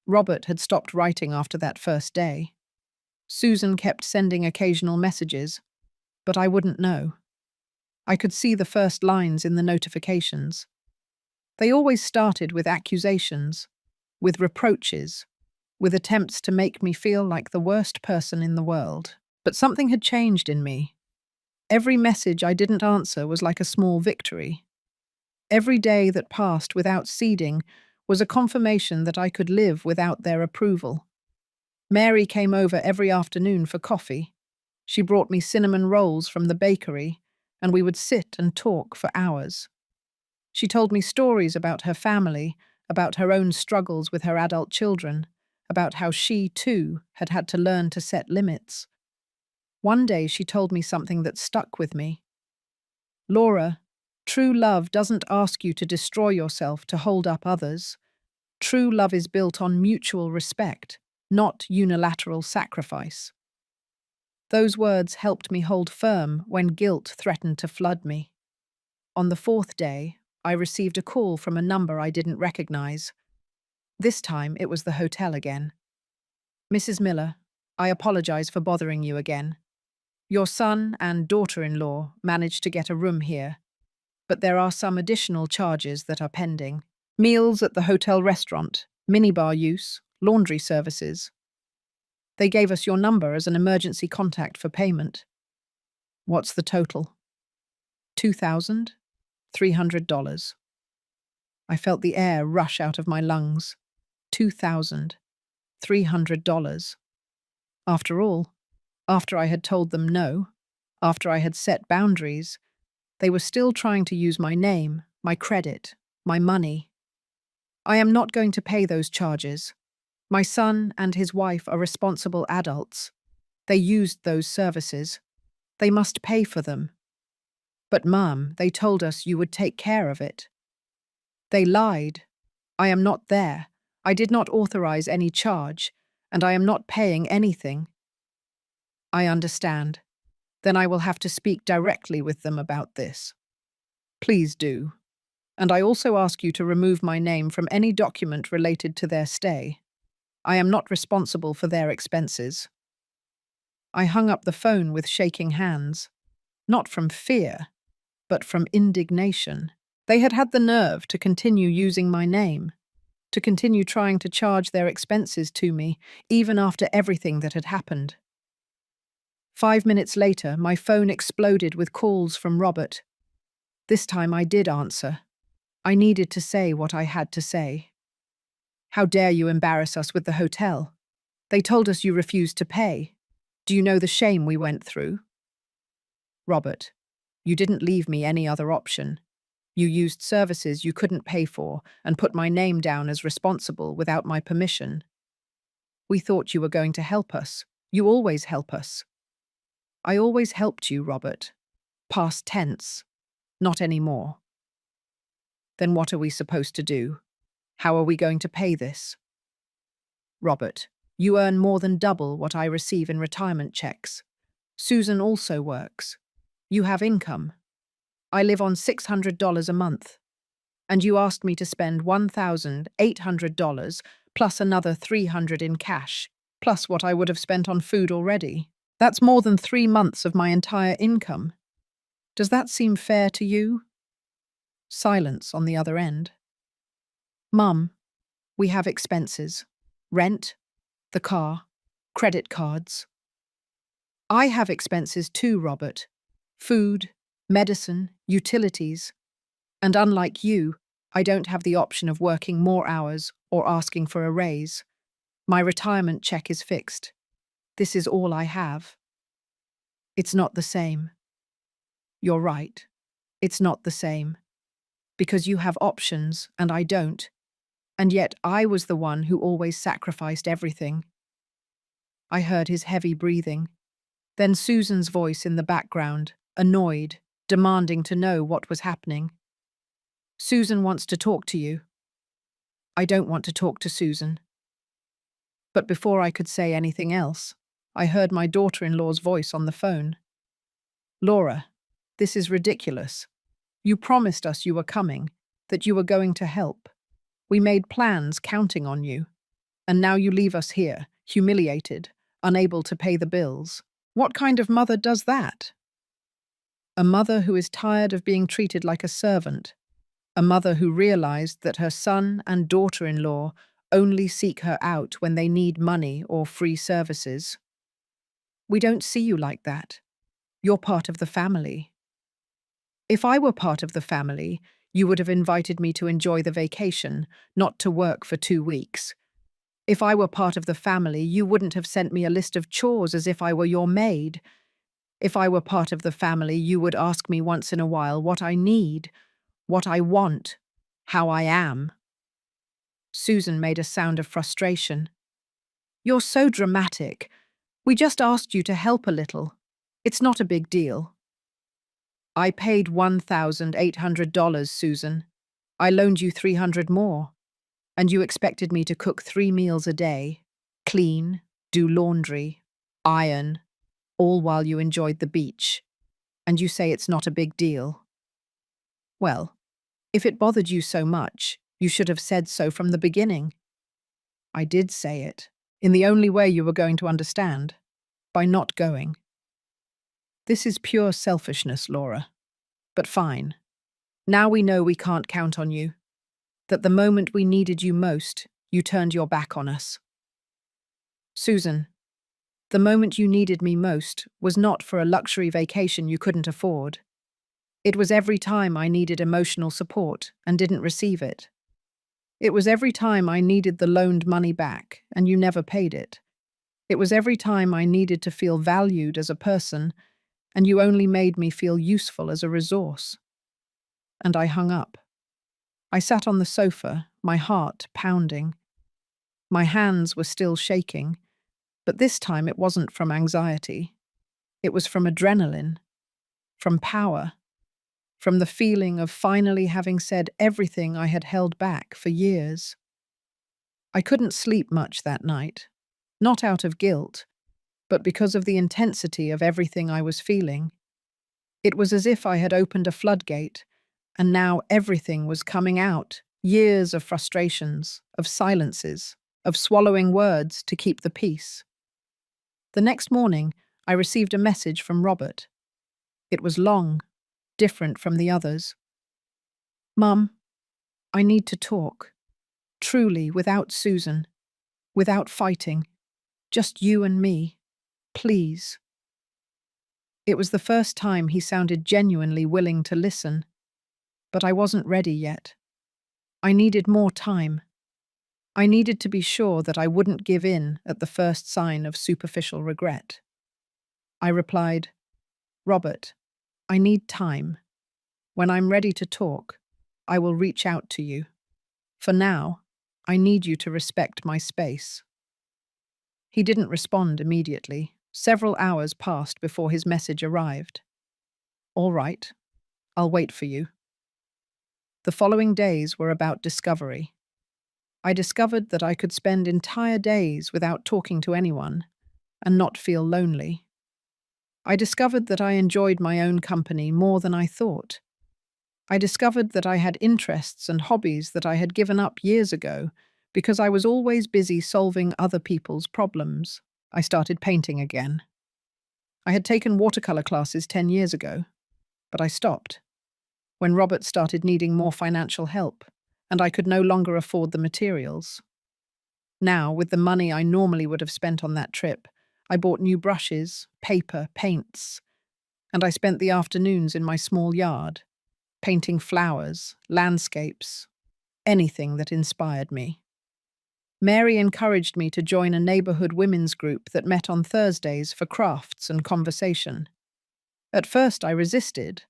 Robert had stopped writing after that first day. Susan kept sending occasional messages, but I wouldn't know. I could see the first lines in the notifications. They always started with accusations, with reproaches, with attempts to make me feel like the worst person in the world. But something had changed in me. Every message I didn't answer was like a small victory. Every day that passed without seeding was a confirmation that I could live without their approval. Mary came over every afternoon for coffee. She brought me cinnamon rolls from the bakery, and we would sit and talk for hours. She told me stories about her family, about her own struggles with her adult children, about how she, too, had had to learn to set limits. One day she told me something that stuck with me. Laura, true love doesn't ask you to destroy yourself to hold up others. True love is built on mutual respect, not unilateral sacrifice. Those words helped me hold firm when guilt threatened to flood me. On the 4th day, I received a call from a number I didn't recognize. This time it was the hotel again. Mrs. Miller, I apologize for bothering you again. Your son and daughter-in-law managed to get a room here, but there are some additional charges that are pending. Meals at the hotel restaurant, minibar use, laundry services. They gave us your number as an emergency contact for payment. What's the total? $2,300. I felt the air rush out of my lungs. $2,300. After all, after I had told them no, after I had set boundaries, they were still trying to use my name, my credit, my money. I am not going to pay those charges. My son and his wife are responsible adults. They used those services. They must pay for them. But Mum, they told us you would take care of it. They lied. I am not there. I did not authorize any charge, and I am not paying anything. I understand. Then I will have to speak directly with them about this. Please do. And I also ask you to remove my name from any document related to their stay. I am not responsible for their expenses. I hung up the phone with shaking hands, not from fear, but from indignation. They had had the nerve to continue using my name, to continue trying to charge their expenses to me, even after everything that had happened. 5 minutes later, my phone exploded with calls from Robert. This time I did answer. I needed to say what I had to say. How dare you embarrass us with the hotel? They told us you refused to pay. Do you know the shame we went through? Robert, you didn't leave me any other option. You used services you couldn't pay for and put my name down as responsible without my permission. We thought you were going to help us. You always help us. I always helped you, Robert. Past tense. Not anymore. Then what are we supposed to do? How are we going to pay this? Robert, you earn more than double what I receive in retirement checks. Susan also works. You have income. I live on $600 a month. And you asked me to spend $1,800 plus another $300 in cash, plus what I would have spent on food already. That's more than 3 months of my entire income. Does that seem fair to you? Silence on the other end. Mum, we have expenses. Rent, the car, credit cards. I have expenses too, Robert. Food, medicine, utilities. And unlike you, I don't have the option of working more hours or asking for a raise. My retirement check is fixed. This is all I have. It's not the same. You're right. It's not the same. Because you have options and I don't. And yet I was the one who always sacrificed everything. I heard his heavy breathing. Then Susan's voice in the background, annoyed, demanding to know what was happening. Susan wants to talk to you. I don't want to talk to Susan. But before I could say anything else, I heard my daughter-in-law's voice on the phone. Laura, this is ridiculous. You promised us you were coming, that you were going to help. We made plans counting on you. And now you leave us here, humiliated, unable to pay the bills. What kind of mother does that? A mother who is tired of being treated like a servant. A mother who realized that her son and daughter-in-law only seek her out when they need money or free services. We don't see you like that. You're part of the family. If I were part of the family, you would have invited me to enjoy the vacation, not to work for 2 weeks. If I were part of the family, you wouldn't have sent me a list of chores as if I were your maid. If I were part of the family, you would ask me once in a while what I need, what I want, how I am. Susan made a sound of frustration. You're so dramatic. We just asked you to help a little. It's not a big deal. I paid $1,800, Susan. I loaned you $300 more. And you expected me to cook 3 meals a day, clean, do laundry, iron, all while you enjoyed the beach. And you say it's not a big deal. Well, if it bothered you so much, you should have said so from the beginning. I did say it, in the only way you were going to understand, by not going. This is pure selfishness, Laura. But fine. Now we know we can't count on you. That the moment we needed you most, you turned your back on us. Susan, the moment you needed me most was not for a luxury vacation you couldn't afford. It was every time I needed emotional support and didn't receive it. It was every time I needed the loaned money back and you never paid it. It was every time I needed to feel valued as a person and you only made me feel useful as a resource. And I hung up. I sat on the sofa, my heart pounding. My hands were still shaking, but this time it wasn't from anxiety. It was from adrenaline, from power, from the feeling of finally having said everything I had held back for years. I couldn't sleep much that night, not out of guilt, but because of the intensity of everything I was feeling. It was as if I had opened a floodgate, and now everything was coming out. Years of frustrations, of silences, of swallowing words to keep the peace. The next morning, I received a message from Robert. It was long, different from the others. Mum, I need to talk. Truly, without Susan. Without fighting. Just you and me. Please. It was the first time he sounded genuinely willing to listen. But I wasn't ready yet. I needed more time. I needed to be sure that I wouldn't give in at the first sign of superficial regret. I replied, "Robert, I need time. When I'm ready to talk, I will reach out to you. For now, I need you to respect my space." He didn't respond immediately. Several hours passed before his message arrived. "All right, I'll wait for you." The following days were about discovery. I discovered that I could spend entire days without talking to anyone and not feel lonely. I discovered that I enjoyed my own company more than I thought. I discovered that I had interests and hobbies that I had given up years ago because I was always busy solving other people's problems. I started painting again. I had taken watercolor classes 10 years ago, but I stopped when Robert started needing more financial help, and I could no longer afford the materials. Now, with the money I normally would have spent on that trip, I bought new brushes, paper, paints, and I spent the afternoons in my small yard, painting flowers, landscapes, anything that inspired me. Mary encouraged me to join a neighborhood women's group that met on Thursdays for crafts and conversation. At first, I resisted.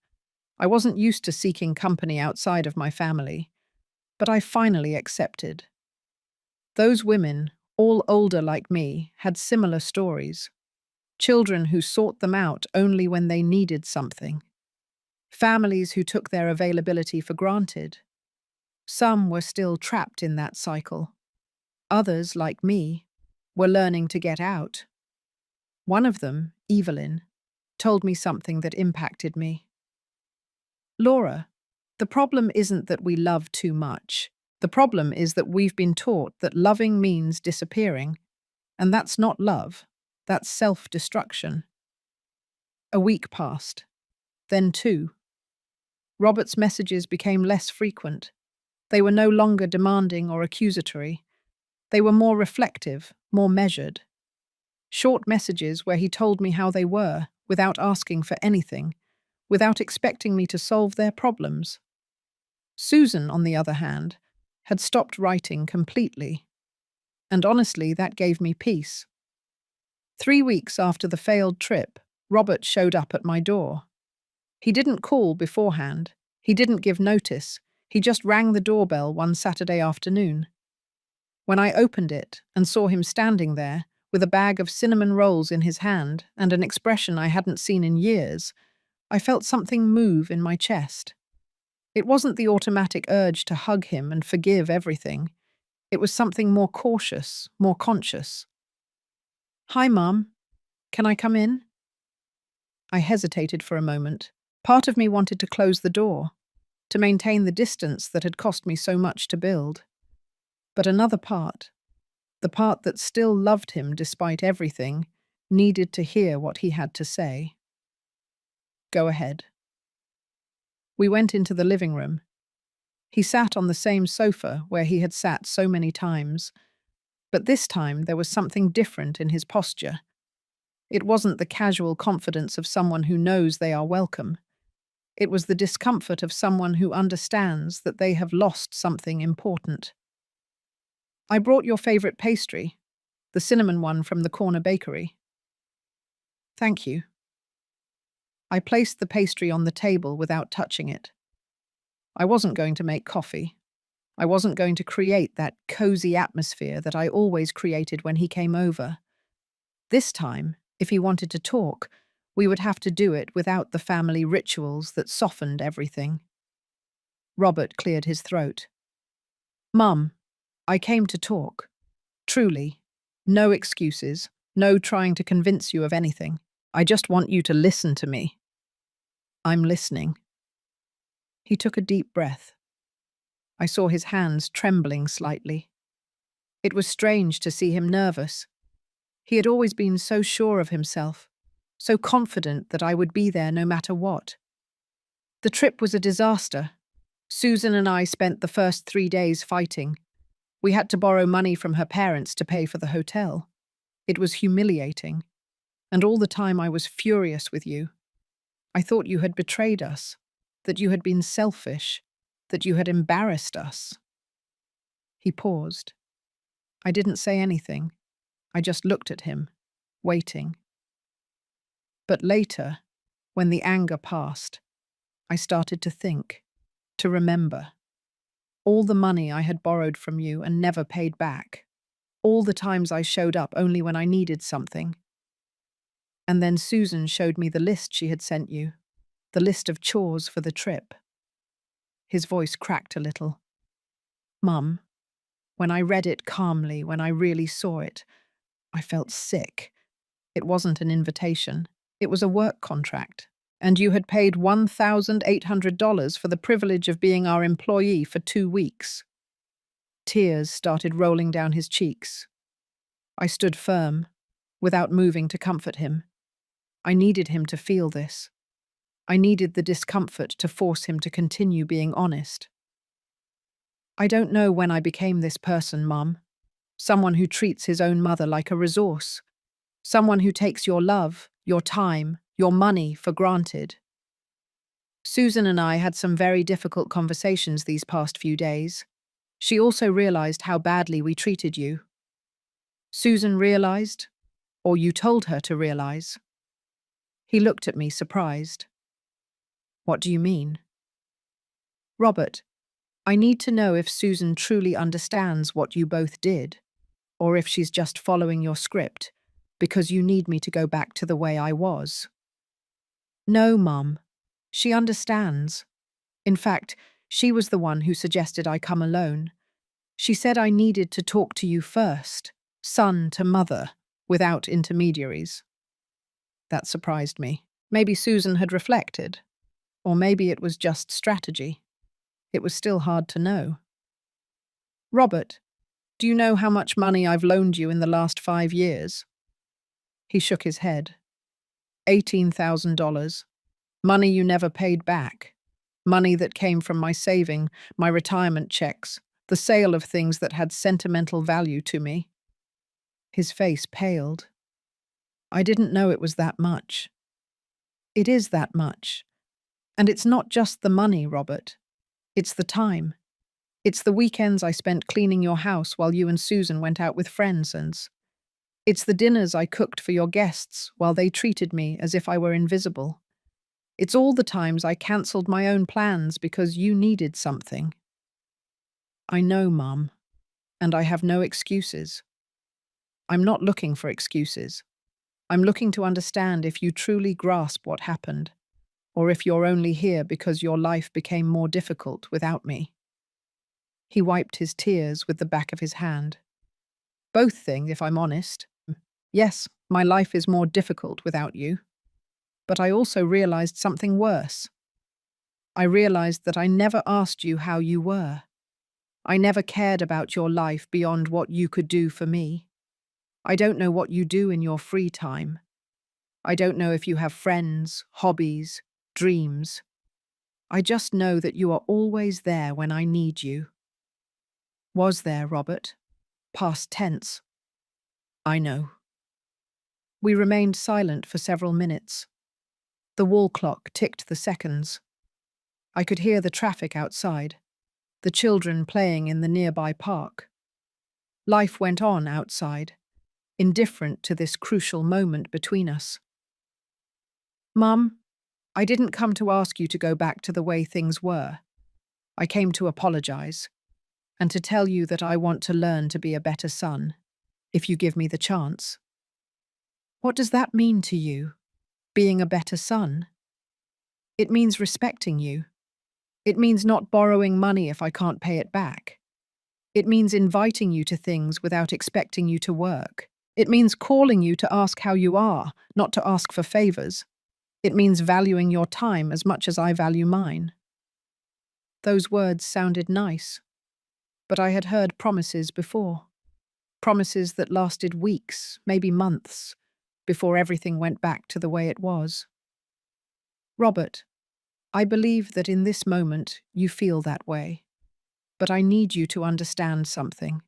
I wasn't used to seeking company outside of my family, but I finally accepted. Those women, all older like me, had similar stories. Children who sought them out only when they needed something. Families who took their availability for granted. Some were still trapped in that cycle. Others, like me, were learning to get out. One of them, Evelyn, told me something that impacted me. "Laura, the problem isn't that we love too much. The problem is that we've been taught that loving means disappearing, and that's not love, that's self-destruction." A week passed, then two. Robert's messages became less frequent. They were no longer demanding or accusatory. They were more reflective, more measured. Short messages where he told me how they were, without asking for anything, without expecting me to solve their problems. Susan, on the other hand, had stopped writing completely. And honestly, that gave me peace. 3 weeks after the failed trip, Robert showed up at my door. He didn't call beforehand. He didn't give notice. He just rang the doorbell one Saturday afternoon. When I opened it and saw him standing there, with a bag of cinnamon rolls in his hand and an expression I hadn't seen in years, I felt something move in my chest. It wasn't the automatic urge to hug him and forgive everything. It was something more cautious, more conscious. "Hi, Mum. Can I come in?" I hesitated for a moment. Part of me wanted to close the door, to maintain the distance that had cost me so much to build. But another part, the part that still loved him despite everything, needed to hear what he had to say. "Go ahead." We went into the living room. He sat on the same sofa where he had sat so many times, but this time there was something different in his posture. It wasn't the casual confidence of someone who knows they are welcome. It was the discomfort of someone who understands that they have lost something important. "I brought your favorite pastry, the cinnamon one from the corner bakery." "Thank you." I placed the pastry on the table without touching it. I wasn't going to make coffee. I wasn't going to create that cozy atmosphere that I always created when he came over. This time, if he wanted to talk, we would have to do it without the family rituals that softened everything. Robert cleared his throat. "Mum, I came to talk. Truly. No excuses. No trying to convince you of anything. I just want you to listen to me." "I'm listening." He took a deep breath. I saw his hands trembling slightly. It was strange to see him nervous. He had always been so sure of himself, so confident that I would be there no matter what. The trip was a disaster. Susan and I spent the first 3 days fighting. We had to borrow money from her parents to pay for the hotel. It was humiliating. And all the time I was furious with you. I thought you had betrayed us, that you had been selfish, that you had embarrassed us. He paused. I didn't say anything. I just looked at him, waiting. But later, when the anger passed, I started to think, to remember. All the money I had borrowed from you and never paid back. All the times I showed up only when I needed something. And then Susan showed me the list she had sent you, the list of chores for the trip. His voice cracked a little. Mum, when I read it calmly, when I really saw it, I felt sick. It wasn't an invitation. It was a work contract. And you had paid $1,800 for the privilege of being our employee for 2 weeks. Tears started rolling down his cheeks. I stood firm, without moving to comfort him. I needed him to feel this. I needed the discomfort to force him to continue being honest. I don't know when I became this person, Mum. Someone who treats his own mother like a resource. Someone who takes your love, your time, your money for granted. Susan and I had some very difficult conversations these past few days. She also realized how badly we treated you. Susan realized, or you told her to realize. He looked at me surprised. What do you mean? Robert, I need to know if Susan truly understands what you both did, or if she's just following your script, because you need me to go back to the way I was. No, Mum. She understands. In fact, she was the one who suggested I come alone. She said I needed to talk to you first, son to mother, without intermediaries. That surprised me. Maybe Susan had reflected. Or maybe it was just strategy. It was still hard to know. Robert, do you know how much money I've loaned you in the last 5 years? He shook his head. $18,000. Money you never paid back. Money that came from my saving, my retirement checks, the sale of things that had sentimental value to me. His face paled. I didn't know it was that much. It is that much. And it's not just the money, Robert. It's the time. It's the weekends I spent cleaning your house while you and Susan went out with friends, and it's the dinners I cooked for your guests while they treated me as if I were invisible. It's all the times I cancelled my own plans because you needed something. I know, Mum, and I have no excuses. I'm not looking for excuses. I'm looking to understand if you truly grasp what happened, or if you're only here because your life became more difficult without me. He wiped his tears with the back of his hand. Both things, if I'm honest. Yes, my life is more difficult without you. But I also realized something worse. I realized that I never asked you how you were. I never cared about your life beyond what you could do for me. I don't know what you do in your free time. I don't know if you have friends, hobbies, dreams. I just know that you are always there when I need you. Was there, Robert? Past tense. I know. We remained silent for several minutes. The wall clock ticked the seconds. I could hear the traffic outside, the children playing in the nearby park. Life went on outside, indifferent to this crucial moment between us. Mum, I didn't come to ask you to go back to the way things were. I came to apologize, and to tell you that I want to learn to be a better son, if you give me the chance. What does that mean to you? Being a better son? It means respecting you. It means not borrowing money if I can't pay it back. It means inviting you to things without expecting you to work. It means calling you to ask how you are, not to ask for favors. It means valuing your time as much as I value mine. Those words sounded nice, but I had heard promises before. Promises that lasted weeks, maybe months, before everything went back to the way it was. Robert, I believe that in this moment you feel that way, but I need you to understand something.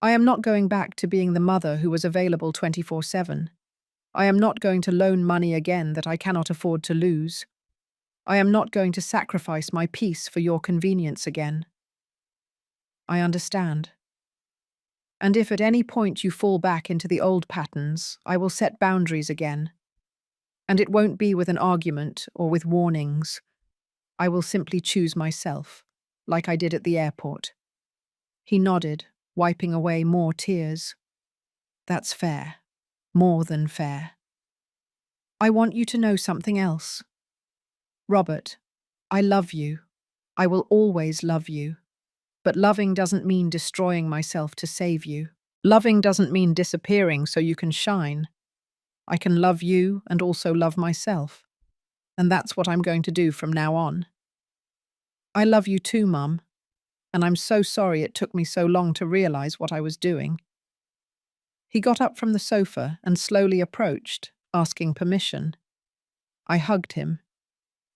I am not going back to being the mother who was available 24/7. I am not going to loan money again that I cannot afford to lose. I am not going to sacrifice my peace for your convenience again. I understand. And if at any point you fall back into the old patterns, I will set boundaries again. And it won't be with an argument or with warnings. I will simply choose myself, like I did at the airport. He nodded, wiping away more tears. That's fair. More than fair. I want you to know something else. Robert, I love you. I will always love you. But loving doesn't mean destroying myself to save you. Loving doesn't mean disappearing so you can shine. I can love you and also love myself. And that's what I'm going to do from now on. I love you too, Mum. And I'm so sorry it took me so long to realize what I was doing. He got up from the sofa and slowly approached, asking permission. I hugged him.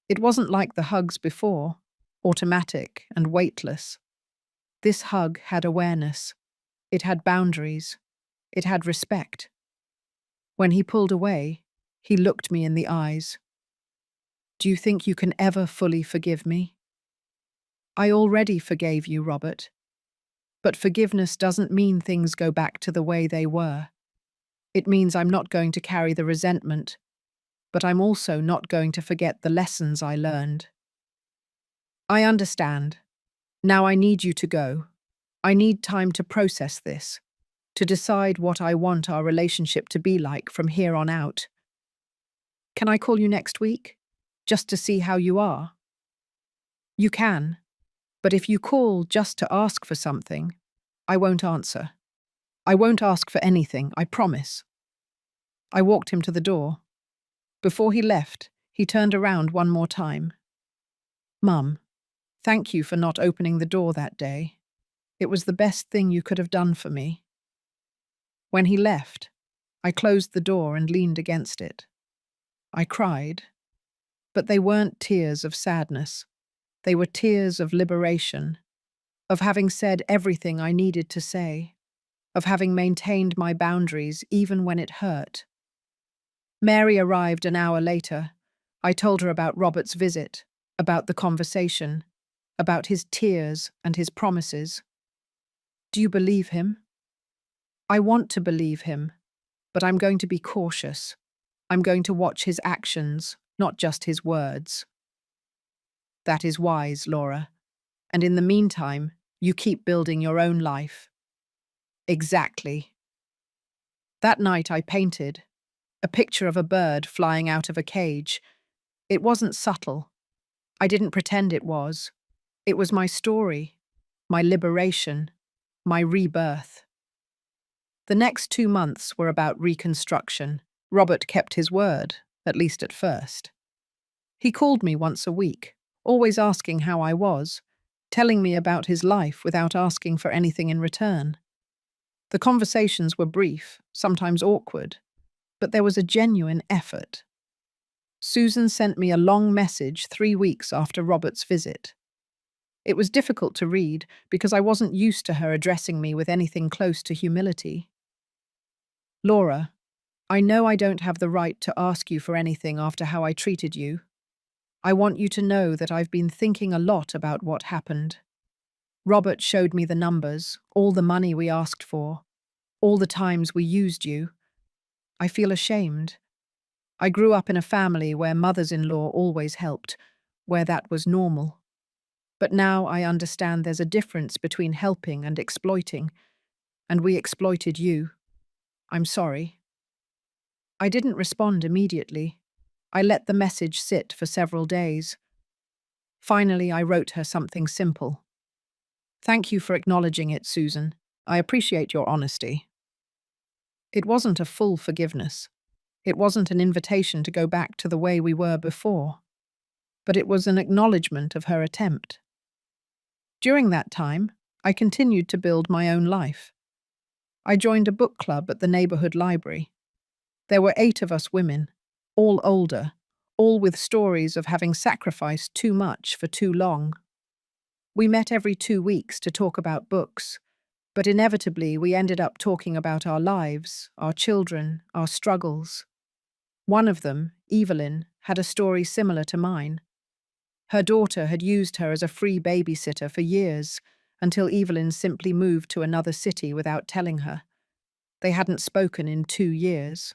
It wasn't like the hugs before, automatic and weightless. This hug had awareness. It had boundaries. It had respect. When he pulled away, he looked me in the eyes. Do you think you can ever fully forgive me? I already forgave you, Robert. But forgiveness doesn't mean things go back to the way they were. It means I'm not going to carry the resentment, but I'm also not going to forget the lessons I learned. I understand. Now I need you to go. I need time to process this, to decide what I want our relationship to be like from here on out. Can I call you next week? Just to see how you are? You can, but if you call just to ask for something, I won't answer. I won't ask for anything, I promise. I walked him to the door. Before he left, he turned around one more time. Mum, thank you for not opening the door that day. It was the best thing you could have done for me. When he left, I closed the door and leaned against it. I cried, but they weren't tears of sadness. They were tears of liberation, of having said everything I needed to say, of having maintained my boundaries even when it hurt. Mary arrived an hour later. I told her about Robert's visit, about the conversation, about his tears and his promises. Do you believe him? I want to believe him, but I'm going to be cautious. I'm going to watch his actions, not just his words. That is wise, Laura. And in the meantime, you keep building your own life. Exactly. That night I painted a picture of a bird flying out of a cage. It wasn't subtle. I didn't pretend it was. It was my story, my liberation, my rebirth. The next 2 months were about reconstruction. Robert kept his word, at least at first. He called me once a week, always asking how I was, telling me about his life without asking for anything in return. The conversations were brief, sometimes awkward, but there was a genuine effort. Susan sent me a long message 3 weeks after Robert's visit. It was difficult to read because I wasn't used to her addressing me with anything close to humility. Laura, I know I don't have the right to ask you for anything after how I treated you. I want you to know that I've been thinking a lot about what happened. Robert showed me the numbers, all the money we asked for, all the times we used you. I feel ashamed. I grew up in a family where mothers-in-law always helped, where that was normal. But now I understand there's a difference between helping and exploiting, and we exploited you. I'm sorry. I didn't respond immediately. I let the message sit for several days. Finally, I wrote her something simple. Thank you for acknowledging it, Susan. I appreciate your honesty. It wasn't a full forgiveness. It wasn't an invitation to go back to the way we were before. But it was an acknowledgement of her attempt. During that time, I continued to build my own life. I joined a book club at the neighborhood library. There were 8 of us women, all older, all with stories of having sacrificed too much for too long. We met every 2 weeks to talk about books, but inevitably we ended up talking about our lives, our children, our struggles. One of them, Evelyn, had a story similar to mine. Her daughter had used her as a free babysitter for years, until Evelyn simply moved to another city without telling her. They hadn't spoken in 2 years.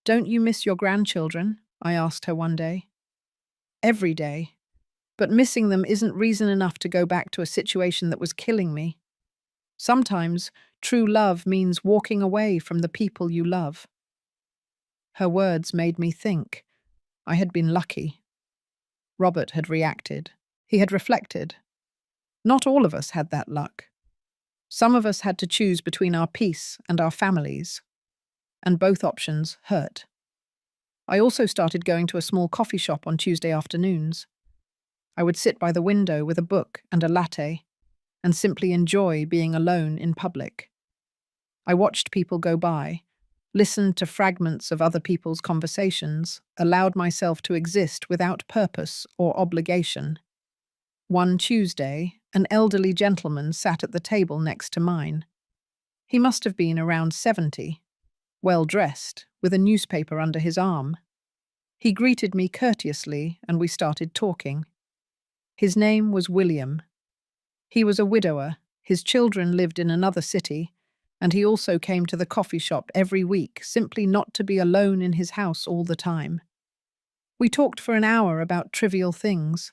Don't you miss your grandchildren? I asked her one day. Every day. But missing them isn't reason enough to go back to a situation that was killing me. Sometimes true love means walking away from the people you love. Her words made me think. I had been lucky. Robert had reacted. He had reflected. Not all of us had that luck. Some of us had to choose between our peace and our families, and both options hurt. I also started going to a small coffee shop on Tuesday afternoons. I would sit by the window with a book and a latte and simply enjoy being alone in public. I watched people go by, listened to fragments of other people's conversations, allowed myself to exist without purpose or obligation. One Tuesday, an elderly gentleman sat at the table next to mine. He must have been around 70, well-dressed, with a newspaper under his arm. He greeted me courteously and we started talking. His name was William. He was a widower, his children lived in another city, and he also came to the coffee shop every week, simply not to be alone in his house all the time. We talked for an hour about trivial things: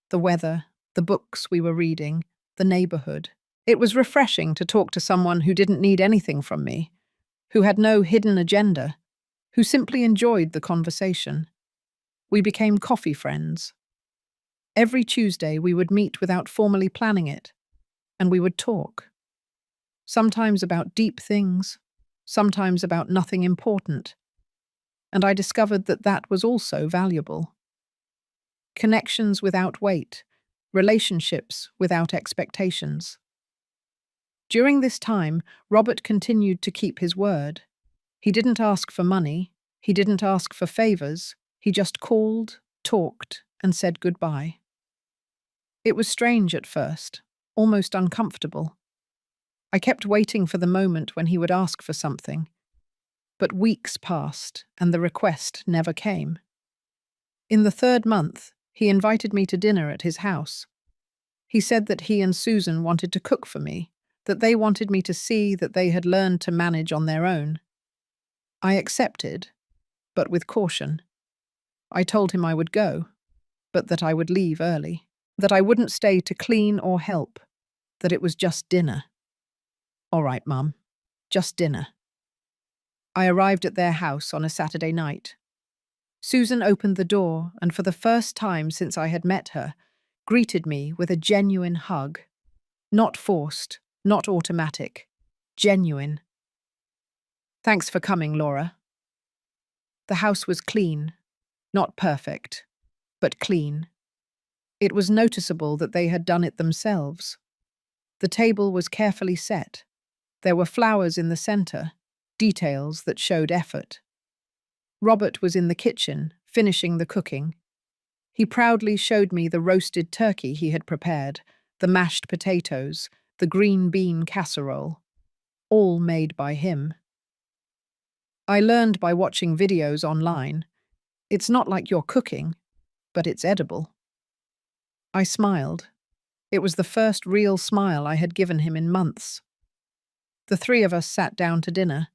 the weather, the books we were reading, the neighborhood. It was refreshing to talk to someone who didn't need anything from me, who had no hidden agenda, who simply enjoyed the conversation. We became coffee friends. Every Tuesday we would meet without formally planning it, and we would talk. Sometimes about deep things, sometimes about nothing important. And I discovered that that was also valuable. Connections without weight, relationships without expectations. During this time, Robert continued to keep his word. He didn't ask for money, he didn't ask for favors, he just called, talked, and said goodbye. It was strange at first, almost uncomfortable. I kept waiting for the moment when he would ask for something. But weeks passed, and the request never came. In the 3rd month, he invited me to dinner at his house. He said that he and Susan wanted to cook for me, that they wanted me to see that they had learned to manage on their own. I accepted, but with caution. I told him I would go, but that I would leave early, that I wouldn't stay to clean or help, that it was just dinner. All right, Mum, just dinner. I arrived at their house on a Saturday night. Susan opened the door and for the first time since I had met her, greeted me with a genuine hug. Not forced, not automatic, genuine. Thanks for coming, Laura. The house was clean, not perfect, but clean. It was noticeable that they had done it themselves. The table was carefully set. There were flowers in the center, details that showed effort. Robert was in the kitchen, finishing the cooking. He proudly showed me the roasted turkey he had prepared, the mashed potatoes, the green bean casserole, all made by him. I learned by watching videos online. It's not like you're cooking, but it's edible. I smiled. It was the first real smile I had given him in months. The 3 of us sat down to dinner.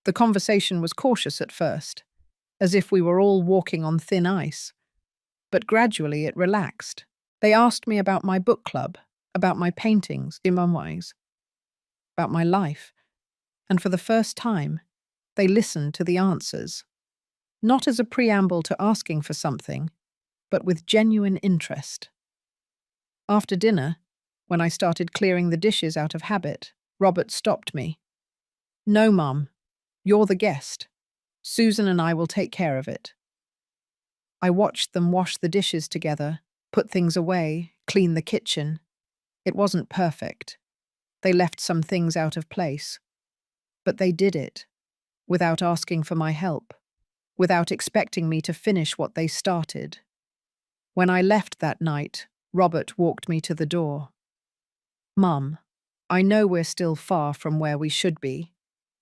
The conversation was cautious at first, as if we were all walking on thin ice. But gradually it relaxed. They asked me about my book club, about my paintings, about my life, and for the first time, they listened to the answers. Not as a preamble to asking for something, but with genuine interest. After dinner, when I started clearing the dishes out of habit, Robert stopped me. No, Mum, you're the guest. Susan and I will take care of it. I watched them wash the dishes together, put things away, clean the kitchen. It wasn't perfect. They left some things out of place. But they did it, without asking for my help, without expecting me to finish what they started. When I left that night, Robert walked me to the door. Mum, I know we're still far from where we should be,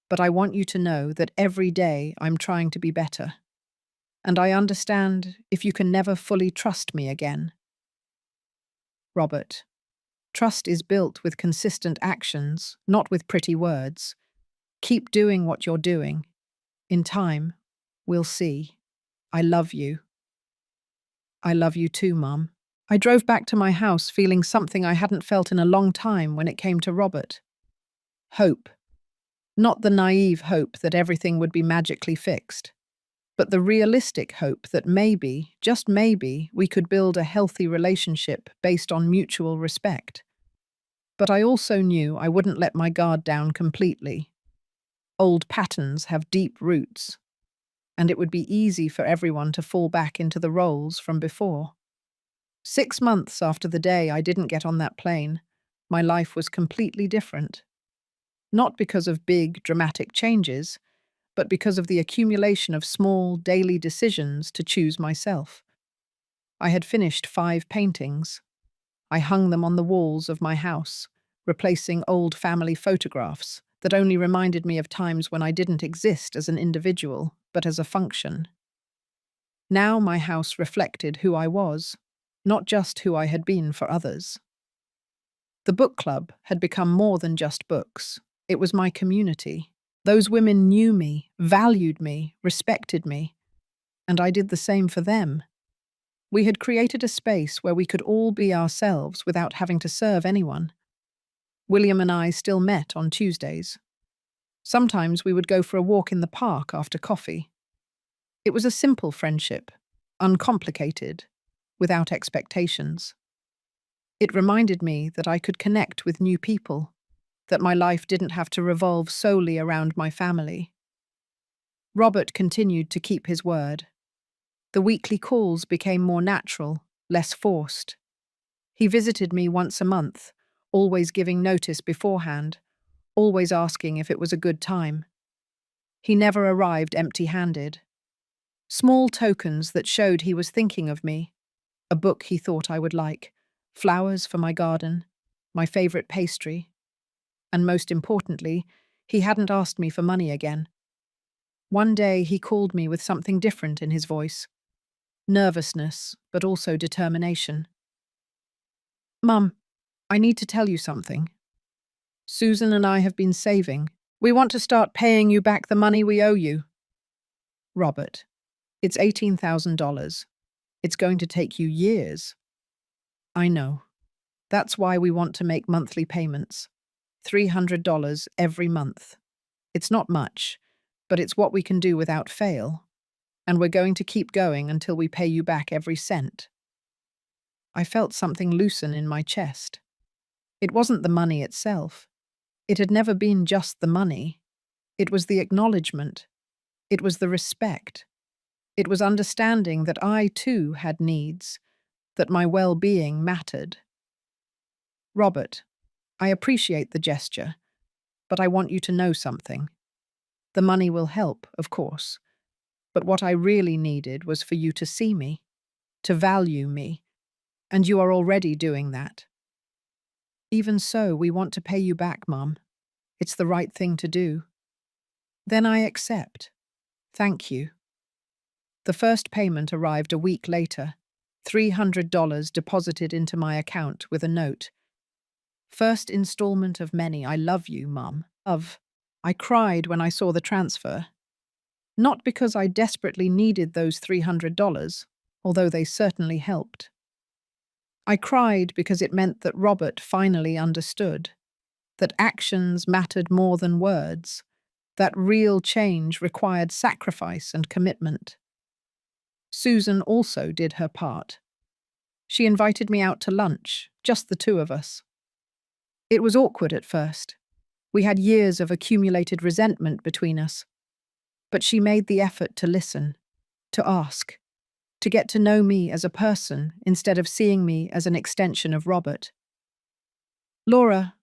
but I want you to know that every day I'm trying to be better. And I understand if you can never fully trust me again. Robert, trust is built with consistent actions, not with pretty words. Keep doing what you're doing. In time, We'll see. I love you. I love you too, Mum. I drove back to my house feeling something I hadn't felt in a long time when it came to Robert. Hope. Not the naive hope that everything would be magically fixed, but the realistic hope that maybe, just maybe, we could build a healthy relationship based on mutual respect. But I also knew I wouldn't let my guard down completely. Old patterns have deep roots, and it would be easy for everyone to fall back into the roles from before. 6 months after the day I didn't get on that plane, my life was completely different. Not because of big, dramatic changes, but because of the accumulation of small, daily decisions to choose myself. I had finished 5 paintings. I hung them on the walls of my house, replacing old family photographs that only reminded me of times when I didn't exist as an individual, but as a function. Now my house reflected who I was, not just who I had been for others. The book club had become more than just books. It was my community. Those women knew me, valued me, respected me, and I did the same for them. We had created a space where we could all be ourselves without having to serve anyone. William and I still met on Tuesdays. Sometimes we would go for a walk in the park after coffee. It was a simple friendship, uncomplicated, without expectations. It reminded me that I could connect with new people, that my life didn't have to revolve solely around my family. Robert continued to keep his word. The weekly calls became more natural, less forced. He visited me once a month, always giving notice beforehand, always asking if it was a good time. He never arrived empty-handed. Small tokens that showed he was thinking of me, a book he thought I would like, flowers for my garden, my favorite pastry, and most importantly, he hadn't asked me for money again. One day he called me with something different in his voice. Nervousness, but also determination. Mum, I need to tell you something. Susan and I have been saving. We want to start paying you back the money we owe you. Robert, it's $18,000. It's going to take you years. I know. That's why we want to make monthly payments. $300 every month. It's not much, but it's what we can do without fail. And we're going to keep going until we pay you back every cent. I felt something loosen in my chest. It wasn't the money itself. It had never been just the money. It was the acknowledgement. It was the respect. It was understanding that I, too, had needs, that my well-being mattered. Robert, I appreciate the gesture, but I want you to know something. The money will help, of course, but what I really needed was for you to see me, to value me, and you are already doing that. Even so, we want to pay you back, Mum. It's the right thing to do. Then I accept. Thank you. The first payment arrived a week later, $300 deposited into my account with a note. First installment of many. I love you, Mum. I cried when I saw the transfer. Not because I desperately needed those $300, although they certainly helped. I cried because it meant that Robert finally understood, that actions mattered more than words, that real change required sacrifice and commitment. Susan also did her part. She invited me out to lunch, just the two of us. It was awkward at first. We had years of accumulated resentment between us. But she made the effort to listen, to ask, to get to know me as a person instead of seeing me as an extension of Robert. Laura,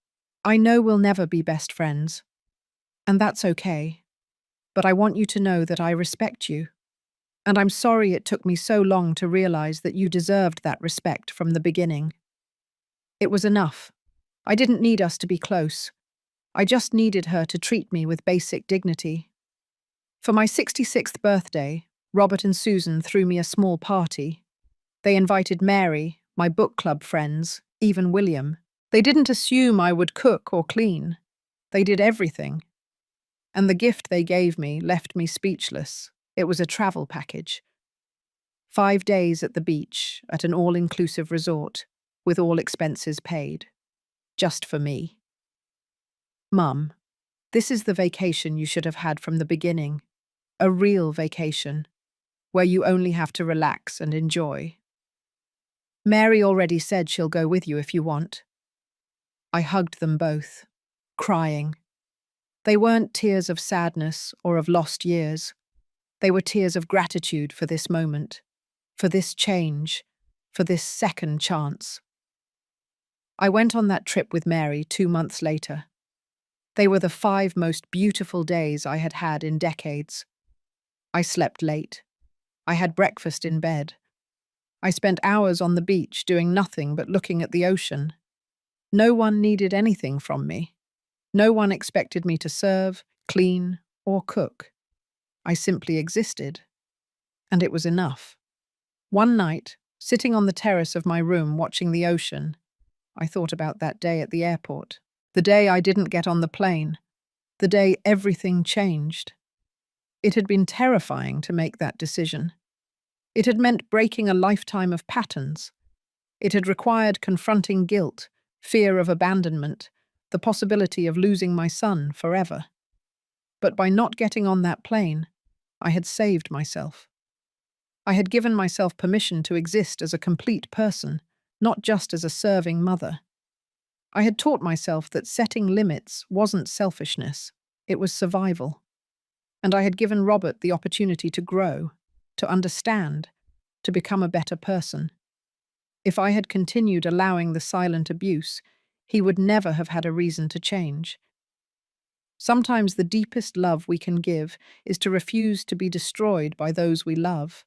I know we'll never be best friends, and that's okay, but I want you to know that I respect you, and I'm sorry it took me so long to realize that you deserved that respect from the beginning. It was enough. I didn't need us to be close. I just needed her to treat me with basic dignity. For my 66th birthday, Robert and Susan threw me a small party. They invited Mary, my book club friends, even William. They didn't assume I would cook or clean. They did everything. And the gift they gave me left me speechless. It was a travel package. 5 days at the beach at an all-inclusive resort, with all expenses paid. Just for me. Mum, this is the vacation you should have had from the beginning. A real vacation, where you only have to relax and enjoy. Mary already said she'll go with you if you want. I hugged them both, crying. They weren't tears of sadness or of lost years. They were tears of gratitude for this moment, for this change, for this second chance. I went on that trip with Mary 2 months later. They were the 5 most beautiful days I had had in decades. I slept late. I had breakfast in bed. I spent hours on the beach doing nothing but looking at the ocean. No one needed anything from me. No one expected me to serve, clean, or cook. I simply existed. And it was enough. One night, sitting on the terrace of my room watching the ocean, I thought about that day at the airport. The day I didn't get on the plane. The day everything changed. It had been terrifying to make that decision. It had meant breaking a lifetime of patterns. It had required confronting guilt, fear of abandonment, the possibility of losing my son forever. But by not getting on that plane, I had saved myself. I had given myself permission to exist as a complete person, not just as a serving mother. I had taught myself that setting limits wasn't selfishness, it was survival. And I had given Robert the opportunity to grow, to understand, to become a better person. If I had continued allowing the silent abuse, he would never have had a reason to change. Sometimes the deepest love we can give is to refuse to be destroyed by those we love.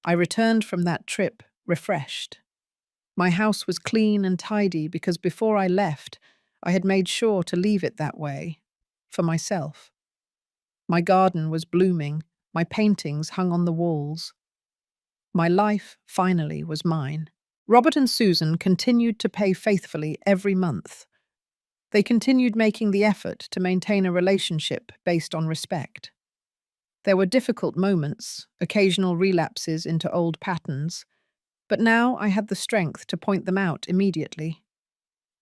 I returned from that trip refreshed. My house was clean and tidy because before I left, I had made sure to leave it that way, for myself. My garden was blooming, my paintings hung on the walls. My life, finally, was mine. Robert and Susan continued to pay faithfully every month. They continued making the effort to maintain a relationship based on respect. There were difficult moments, occasional relapses into old patterns, but now I had the strength to point them out immediately.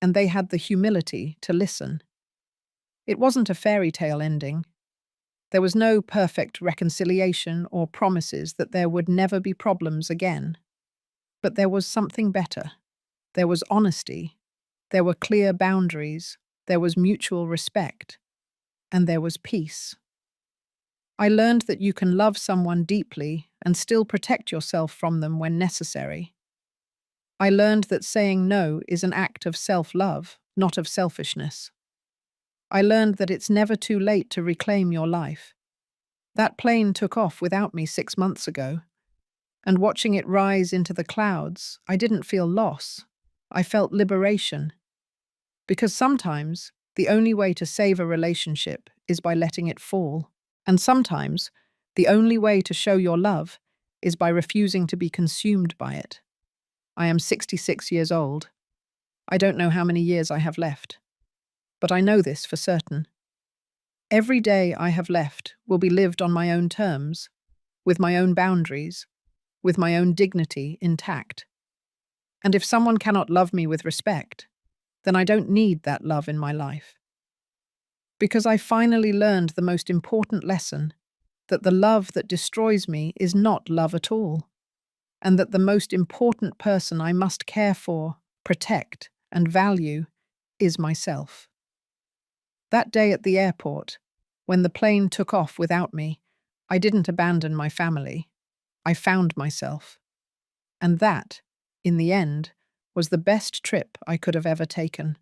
And they had the humility to listen. It wasn't a fairy tale ending. There was no perfect reconciliation or promises that there would never be problems again. But there was something better. There was honesty. There were clear boundaries. There was mutual respect. And there was peace. I learned that you can love someone deeply and still protect yourself from them when necessary. I learned that saying no is an act of self-love, not of selfishness. I learned that it's never too late to reclaim your life. That plane took off without me 6 months ago, and watching it rise into the clouds, I didn't feel loss. I felt liberation. Because sometimes, the only way to save a relationship is by letting it fall. And sometimes, the only way to show your love is by refusing to be consumed by it. I am 66 years old. I don't know how many years I have left. But I know this for certain. Every day I have left will be lived on my own terms, with my own boundaries, with my own dignity intact. And if someone cannot love me with respect, then I don't need that love in my life. Because I finally learned the most important lesson, that the love that destroys me is not love at all, and that the most important person I must care for, protect, and value is myself. That day at the airport, when the plane took off without me, I didn't abandon my family. I found myself. And that, in the end, was the best trip I could have ever taken.